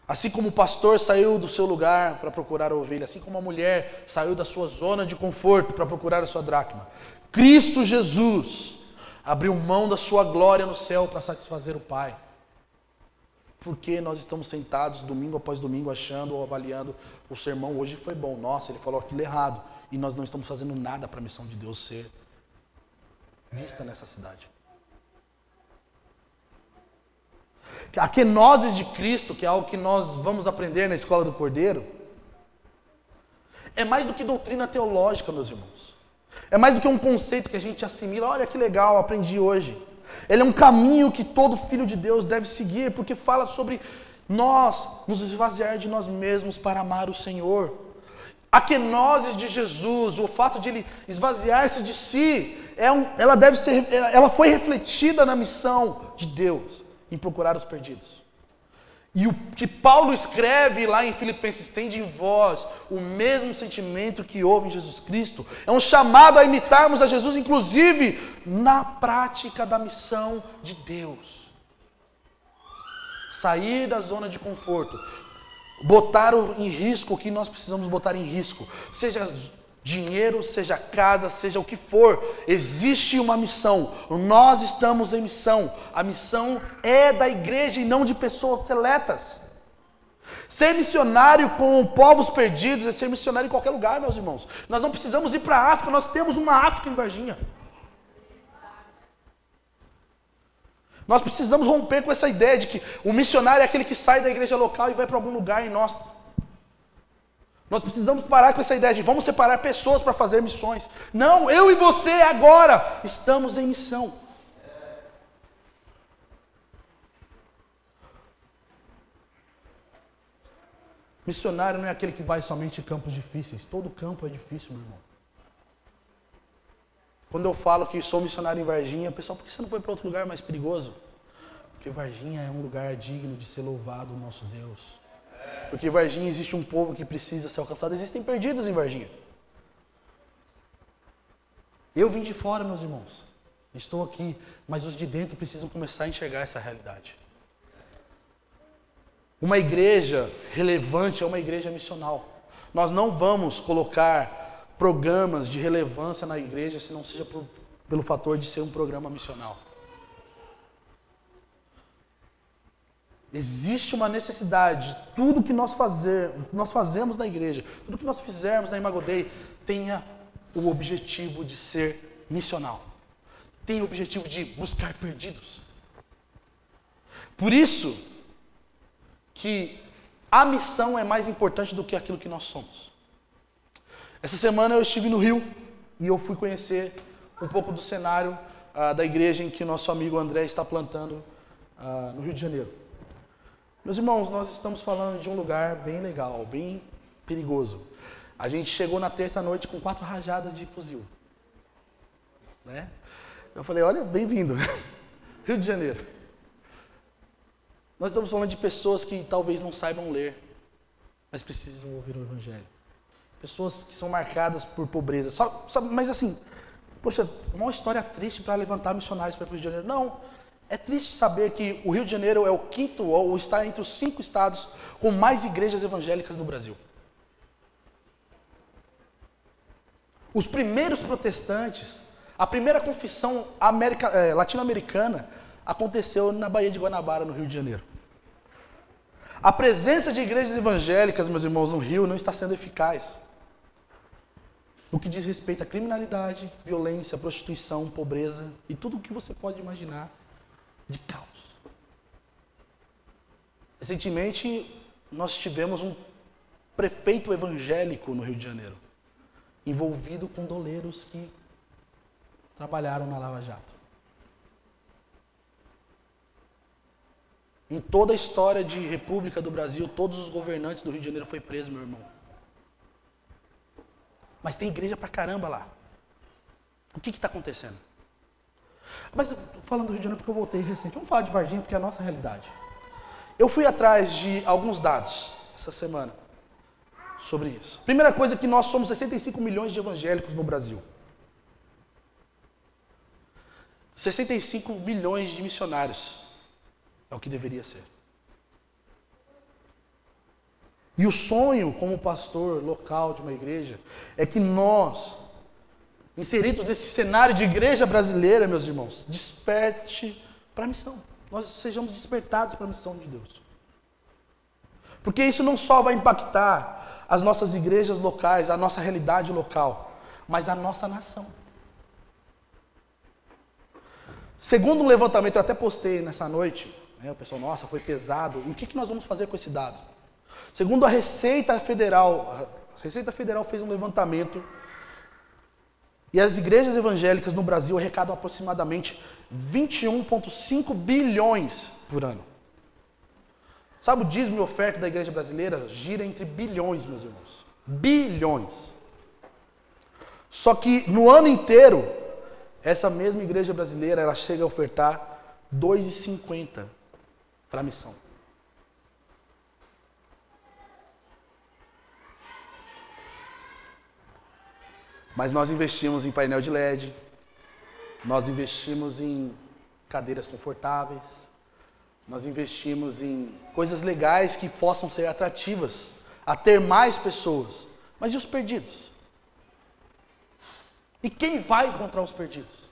Assim como o pastor saiu do seu lugar para procurar a ovelha, assim como a mulher saiu da sua zona de conforto para procurar a sua dracma, Cristo Jesus abriu mão da sua glória no céu para satisfazer o Pai. Porque nós estamos sentados domingo após domingo achando ou avaliando o sermão hoje foi bom, nossa, ele falou aquilo errado, e nós não estamos fazendo nada para a missão de Deus ser vista nessa cidade. A quenoses de Cristo, que é algo que nós vamos aprender na Escola do Cordeiro, é mais do que doutrina teológica, meus irmãos. É mais do que um conceito que a gente assimila. Olha que legal, aprendi hoje. Ele é um caminho que todo filho de Deus deve seguir, porque fala sobre nós nos esvaziar de nós mesmos para amar o Senhor. A quenoses de Jesus, o fato de Ele esvaziar-se de si, ela foi refletida na missão de Deus em procurar os perdidos. E o que Paulo escreve lá em Filipenses, tende em vós o mesmo sentimento que houve em Jesus Cristo. É um chamado a imitarmos a Jesus, inclusive na prática da missão de Deus. Sair da zona de conforto, botar em risco o que nós precisamos botar em risco, seja dinheiro, seja casa, seja o que for, existe uma missão, nós estamos em missão, a missão é da igreja e não de pessoas seletas. Ser missionário com povos perdidos é ser missionário em qualquer lugar, meus irmãos. Nós não precisamos ir para a África, nós temos uma África em Varginha. Nós precisamos romper com essa ideia de que o missionário é aquele que sai da igreja local e vai para algum lugar e nós precisamos parar com essa ideia de vamos separar pessoas para fazer missões. Não, eu e você agora estamos em missão. Missionário não é aquele que vai somente em campos difíceis. Todo campo é difícil, meu irmão. Quando eu falo que sou missionário em Varginha, pessoal, por que você não foi para outro lugar mais perigoso? Porque Varginha é um lugar digno de ser louvado o nosso Deus. Porque em Varginha existe um povo que precisa ser alcançado. Existem perdidos em Varginha. Eu vim de fora, meus irmãos. Estou aqui, mas os de dentro precisam começar a enxergar essa realidade. Uma igreja relevante é uma igreja missional. Nós não vamos colocar programas de relevância na igreja se não seja pelo fator de ser um programa missional. Existe uma necessidade de tudo que nós fazemos na igreja, tudo que nós fizermos na Imago Dei, tenha o objetivo de ser missional. Tenha o objetivo de buscar perdidos. Por isso que a missão é mais importante do que aquilo que nós somos. Essa semana eu estive no Rio e eu fui conhecer um pouco do cenário da igreja em que o nosso amigo André está plantando no Rio de Janeiro. Meus irmãos, nós estamos falando de um lugar bem legal, bem perigoso. A gente chegou na terça-noite com 4 rajadas de fuzil. Né? Eu falei, olha, bem-vindo. Rio de Janeiro. Nós estamos falando de pessoas que talvez não saibam ler, mas precisam ouvir o Evangelho. Pessoas que são marcadas por pobreza. Mas assim, poxa, uma história triste para levantar missionários para o Rio de Janeiro. Não. É triste saber que o Rio de Janeiro é o 5º ou está entre os 5 estados com mais igrejas evangélicas no Brasil. Os primeiros protestantes, a primeira confissão latino-americana aconteceu na Baía de Guanabara, no Rio de Janeiro. A presença de igrejas evangélicas, meus irmãos, no Rio não está sendo eficaz. No que diz respeito à criminalidade, violência, prostituição, pobreza e tudo o que você pode imaginar de caos. Recentemente, nós tivemos um prefeito evangélico no Rio de Janeiro, envolvido com doleiros que trabalharam na Lava Jato. Em toda a história de República do Brasil, todos os governantes do Rio de Janeiro foram presos, meu irmão. Mas tem igreja pra caramba lá. O que está acontecendo? Mas falando do Rio de Janeiro porque eu voltei recente, vamos falar de Varginha porque é a nossa realidade. Eu fui atrás de alguns dados essa semana sobre isso. Primeira coisa é que nós somos 65 milhões de evangélicos no Brasil. 65 milhões de missionários. É o que deveria ser. E o sonho como pastor local de uma igreja é que nós, inseridos nesse cenário de igreja brasileira, meus irmãos, desperte para a missão. Nós sejamos despertados para a missão de Deus. Porque isso não só vai impactar as nossas igrejas locais, a nossa realidade local, mas a nossa nação. Segundo um levantamento, eu até postei nessa noite, o pessoal, nossa, foi pesado. E o que nós vamos fazer com esse dado? Segundo a Receita Federal fez um levantamento e as igrejas evangélicas no Brasil arrecadam aproximadamente 21,5 bilhões por ano. Sabe o dízimo e oferta da igreja brasileira? Gira entre bilhões, meus irmãos. Bilhões. Só que no ano inteiro, essa mesma igreja brasileira, ela chega a ofertar 2,50 para a missão. Mas nós investimos em painel de LED, nós investimos em cadeiras confortáveis, nós investimos em coisas legais que possam ser atrativas, a ter mais pessoas. Mas e os perdidos? E quem vai encontrar os perdidos?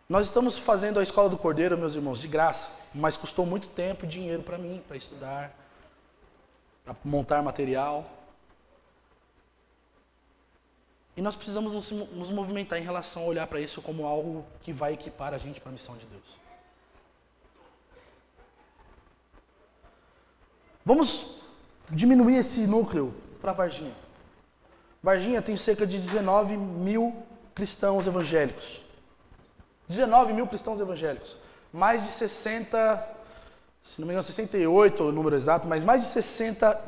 Nós estamos fazendo a Escola do Cordeiro, meus irmãos, de graça, mas custou muito tempo e dinheiro para mim, para estudar, para montar material. E nós precisamos nos movimentar em relação a olhar para isso como algo que vai equipar a gente para a missão de Deus. Vamos diminuir esse núcleo para Varginha. Varginha tem cerca de 19 mil cristãos evangélicos. 19 mil cristãos evangélicos. Mais de 60, se não me engano, 68 é o número exato, mas mais de 60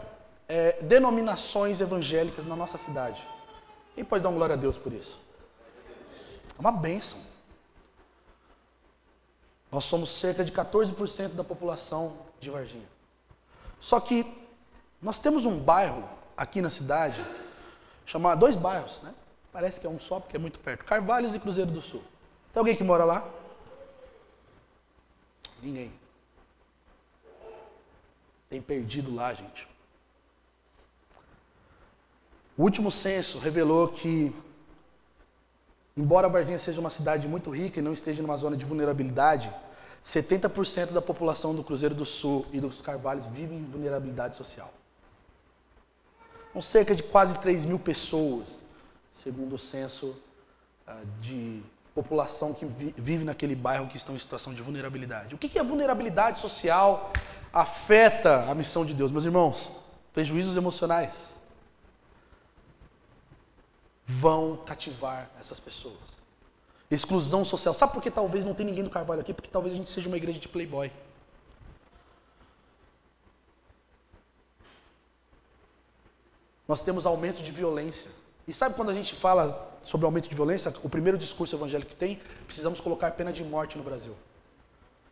denominações evangélicas na nossa cidade. Quem pode dar uma glória a Deus por isso? É uma bênção. Nós somos cerca de 14% da população de Varginha. Só que nós temos um bairro aqui na cidade chamar 2 bairros, né? Parece que é um só, porque é muito perto. Carvalhos e Cruzeiro do Sul. Tem alguém que mora lá? Ninguém. Tem perdido lá, gente. O último censo revelou que, embora Varginha seja uma cidade muito rica e não esteja numa zona de vulnerabilidade, 70% da população do Cruzeiro do Sul e dos Carvalhos vive em vulnerabilidade social. São cerca de quase 3.000 pessoas, segundo o censo de população que vive naquele bairro que estão em situação de vulnerabilidade. O que a vulnerabilidade social afeta a missão de Deus? Meus irmãos, prejuízos emocionais vão cativar essas pessoas. Exclusão social. Sabe por que talvez não tem ninguém do Carvalho aqui? Porque talvez a gente seja uma igreja de playboy. Nós temos aumento de violência. E sabe quando a gente fala sobre aumento de violência, o primeiro discurso evangélico que tem, precisamos colocar pena de morte no Brasil.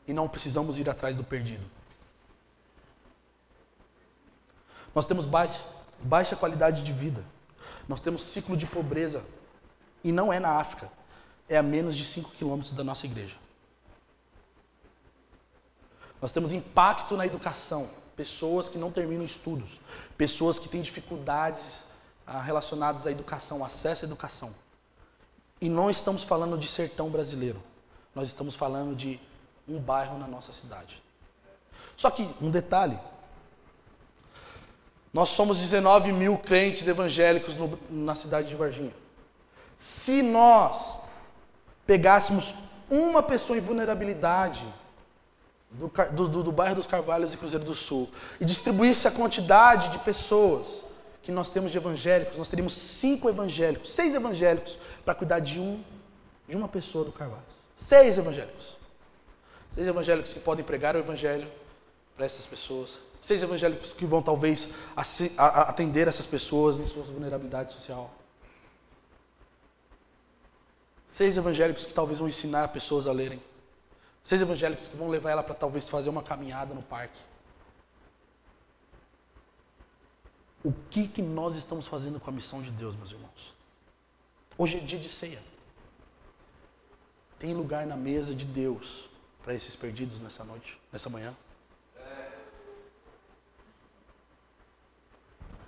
E não precisamos ir atrás do perdido. Nós temos baixa qualidade de vida. Nós temos ciclo de pobreza. E não é na África. É a menos de 5 quilômetros da nossa igreja. Nós temos impacto na educação. Pessoas que não terminam estudos. Pessoas que têm dificuldades relacionadas à educação, acesso à educação. E não estamos falando de sertão brasileiro. Nós estamos falando de um bairro na nossa cidade. Só que, um detalhe. Nós somos 19.000 crentes evangélicos na cidade de Varginha. Se nós pegássemos uma pessoa em vulnerabilidade do bairro dos Carvalhos e Cruzeiro do Sul e distribuísse a quantidade de pessoas que nós temos de evangélicos, nós teríamos 6 evangélicos para cuidar de uma pessoa do Carvalho. 6 evangélicos. 6 evangélicos que podem pregar o evangelho para essas pessoas. 6 evangélicos que vão talvez atender essas pessoas em sua vulnerabilidade social. 6 evangélicos que talvez vão ensinar pessoas a lerem. 6 evangélicos que vão levar ela para talvez fazer uma caminhada no parque. O que nós estamos fazendo com a missão de Deus, meus irmãos? Hoje é dia de ceia. Tem lugar na mesa de Deus para esses perdidos nessa noite, nessa manhã?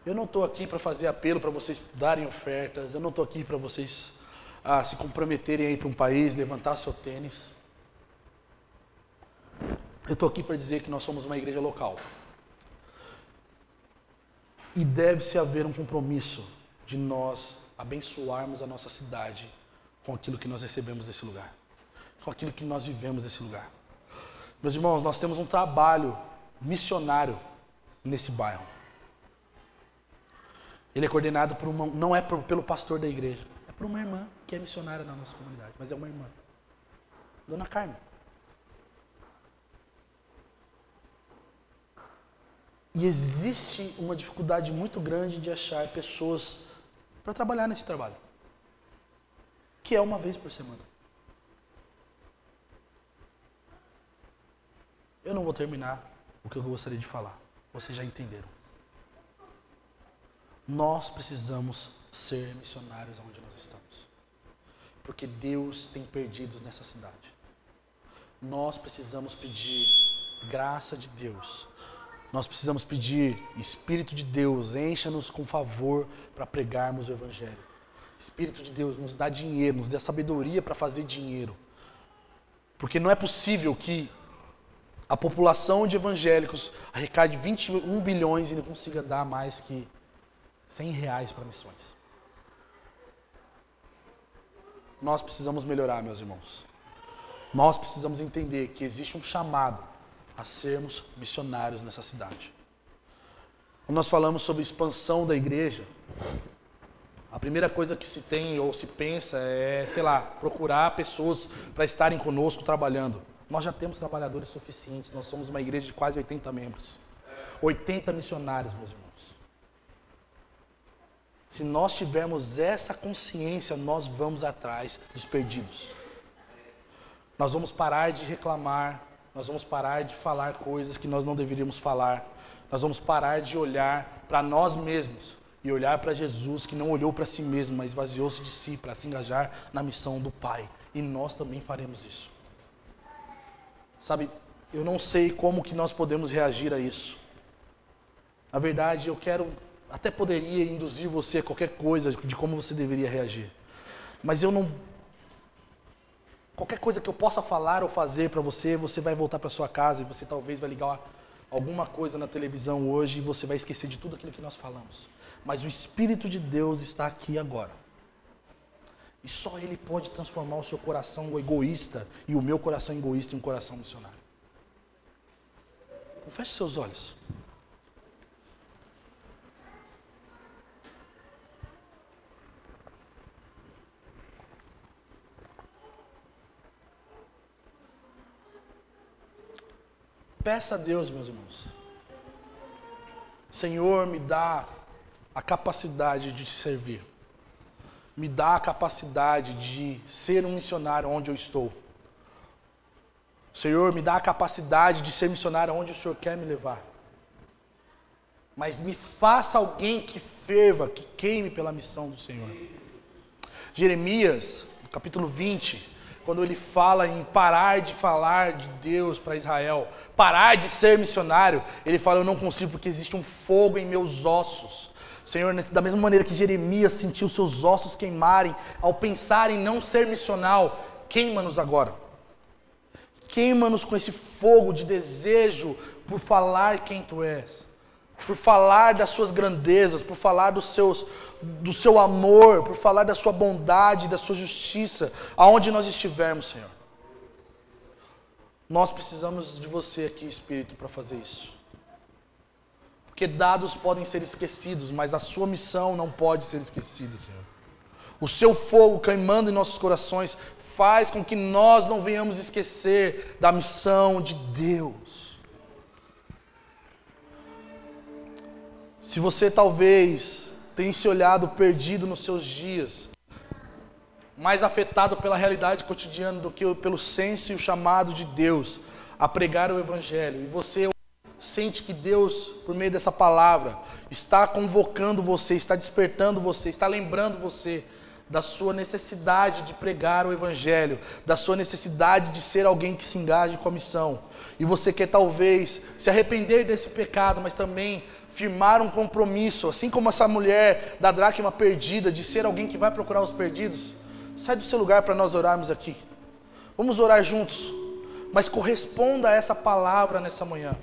Eu não estou aqui para fazer apelo para vocês darem ofertas. Eu não estou aqui para vocês se comprometerem a ir para um país, levantar seu tênis. Eu estou aqui para dizer que nós somos uma igreja local. E deve-se haver um compromisso de nós abençoarmos a nossa cidade com aquilo que nós recebemos desse lugar. Com aquilo que nós vivemos desse lugar. Meus irmãos, nós temos um trabalho missionário nesse bairro. Ele é coordenado por não é pelo pastor da igreja, é por uma irmã que é missionária na nossa comunidade, mas é uma irmã, Dona Carmen. E existe uma dificuldade muito grande de achar pessoas para trabalhar nesse trabalho, que é uma vez por semana. Eu não vou terminar o que eu gostaria de falar, vocês já entenderam. Nós precisamos ser missionários onde nós estamos. Porque Deus tem perdidos nessa cidade. Nós precisamos pedir graça de Deus. Nós precisamos pedir, Espírito de Deus, encha-nos com favor para pregarmos o Evangelho. Espírito de Deus, nos dá dinheiro, nos dá sabedoria para fazer dinheiro. Porque não é possível que a população de evangélicos arrecade 21 bilhões e não consiga dar mais que R$100 para missões. Nós precisamos melhorar, meus irmãos. Nós precisamos entender que existe um chamado a sermos missionários nessa cidade. Quando nós falamos sobre expansão da igreja, a primeira coisa que se tem ou se pensa é, procurar pessoas para estarem conosco trabalhando. Nós já temos trabalhadores suficientes, nós somos uma igreja de quase 80 membros. 80 missionários, meus irmãos. Se nós tivermos essa consciência, nós vamos atrás dos perdidos. Nós vamos parar de reclamar, nós vamos parar de falar coisas que nós não deveríamos falar. Nós vamos parar de olhar para nós mesmos e olhar para Jesus, que não olhou para si mesmo, mas esvaziou-se de si para se engajar na missão do Pai. E nós também faremos isso. Sabe, eu não sei como que nós podemos reagir a isso. Na verdade, até poderia induzir você a qualquer coisa de como você deveria reagir. Mas eu não... Qualquer coisa que eu possa falar ou fazer para você, você vai voltar para sua casa e você talvez vai ligar alguma coisa na televisão hoje e você vai esquecer de tudo aquilo que nós falamos. Mas o Espírito de Deus está aqui agora. E só Ele pode transformar o seu coração egoísta e o meu coração egoísta em um coração missionário. Então, feche seus olhos. Peça a Deus, meus irmãos. Senhor, me dá a capacidade de te servir. Me dá a capacidade de ser um missionário onde eu estou. Senhor, me dá a capacidade de ser missionário onde o Senhor quer me levar. Mas me faça alguém que ferva, que queime pela missão do Senhor. Jeremias, no capítulo 20... quando ele fala em parar de falar de Deus para Israel, parar de ser missionário, ele fala, eu não consigo porque existe um fogo em meus ossos. Senhor, da mesma maneira que Jeremias sentiu seus ossos queimarem ao pensar em não ser missional, queima-nos agora. Queima-nos com esse fogo de desejo por falar quem Tu és, por falar das Suas grandezas, por falar do seu amor, por falar da Sua bondade, da Sua justiça, aonde nós estivermos, Senhor. Nós precisamos de Você aqui, Espírito, para fazer isso. Porque dados podem ser esquecidos, mas a Sua missão não pode ser esquecida, Senhor. O Seu fogo queimando em nossos corações faz com que nós não venhamos esquecer da missão de Deus. Se você talvez tenha se olhado perdido nos seus dias, mais afetado pela realidade cotidiana do que pelo senso e o chamado de Deus a pregar o Evangelho, e você sente que Deus, por meio dessa palavra, está convocando você, está despertando você, está lembrando você da sua necessidade de pregar o Evangelho, da sua necessidade de ser alguém que se engaje com a missão, e você quer talvez se arrepender desse pecado, mas também firmar um compromisso, assim como essa mulher da dracma perdida, de ser alguém que vai procurar os perdidos, sai do seu lugar para nós orarmos aqui. Vamos orar juntos, mas corresponda a essa palavra nessa manhã.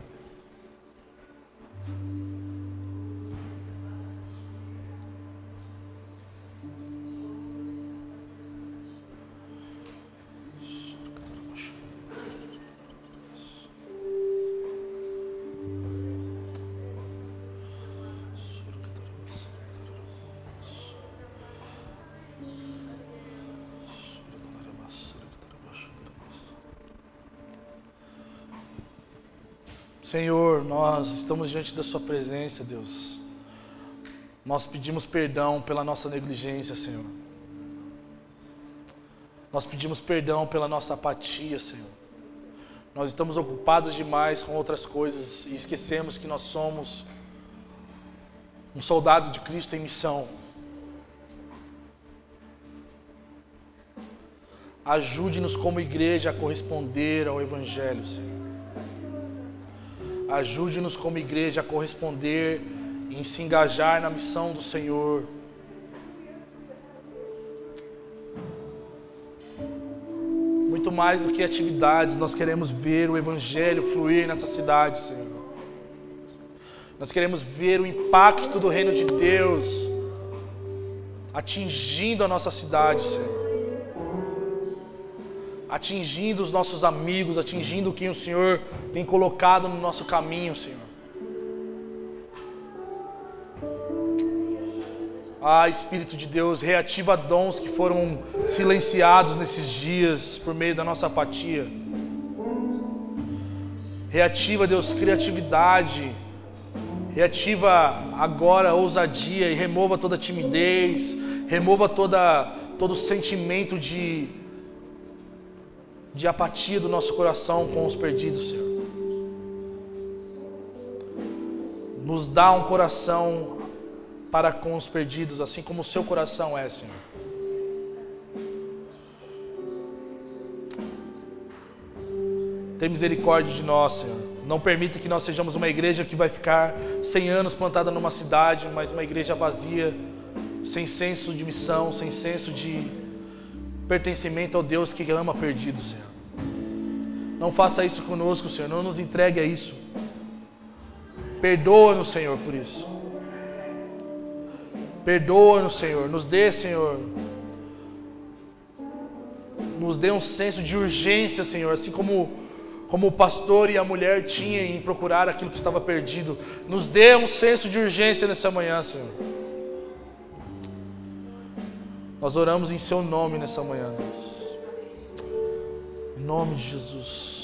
Senhor, nós estamos diante da Sua presença, Deus. Nós pedimos perdão pela nossa negligência, Senhor. Nós pedimos perdão pela nossa apatia, Senhor. Nós estamos ocupados demais com outras coisas e esquecemos que nós somos um soldado de Cristo em missão. Ajude-nos como igreja a corresponder ao Evangelho, Senhor. Ajude-nos como igreja a corresponder em se engajar na missão do Senhor. Muito mais do que atividades, nós queremos ver o Evangelho fluir nessa cidade, Senhor. Nós queremos ver o impacto do reino de Deus atingindo a nossa cidade, Senhor. Atingindo os nossos amigos, atingindo quem o Senhor tem colocado no nosso caminho, Senhor. Ah, Espírito de Deus, reativa dons que foram silenciados nesses dias por meio da nossa apatia. Reativa, Deus, criatividade. Reativa agora a ousadia e remova toda a timidez, remova todo o sentimento de apatia do nosso coração com os perdidos, Senhor. Nos dá um coração para com os perdidos, assim como o seu coração é, Senhor. Tem misericórdia de nós, Senhor. Não permita que nós sejamos uma igreja que vai ficar 100 anos plantada numa cidade, mas uma igreja vazia, sem senso de missão, sem senso de pertencimento ao Deus que ama perdidos, Senhor. Não faça isso conosco, Senhor. Não nos entregue a isso. Perdoa-nos, Senhor, por isso. Perdoa-nos, Senhor. Nos dê, Senhor. Nos dê um senso de urgência, Senhor. Assim como o pastor e a mulher tinham em procurar aquilo que estava perdido. Nos dê um senso de urgência nessa manhã, Senhor. Nós oramos em Seu nome nessa manhã, Deus. Em nome de Jesus.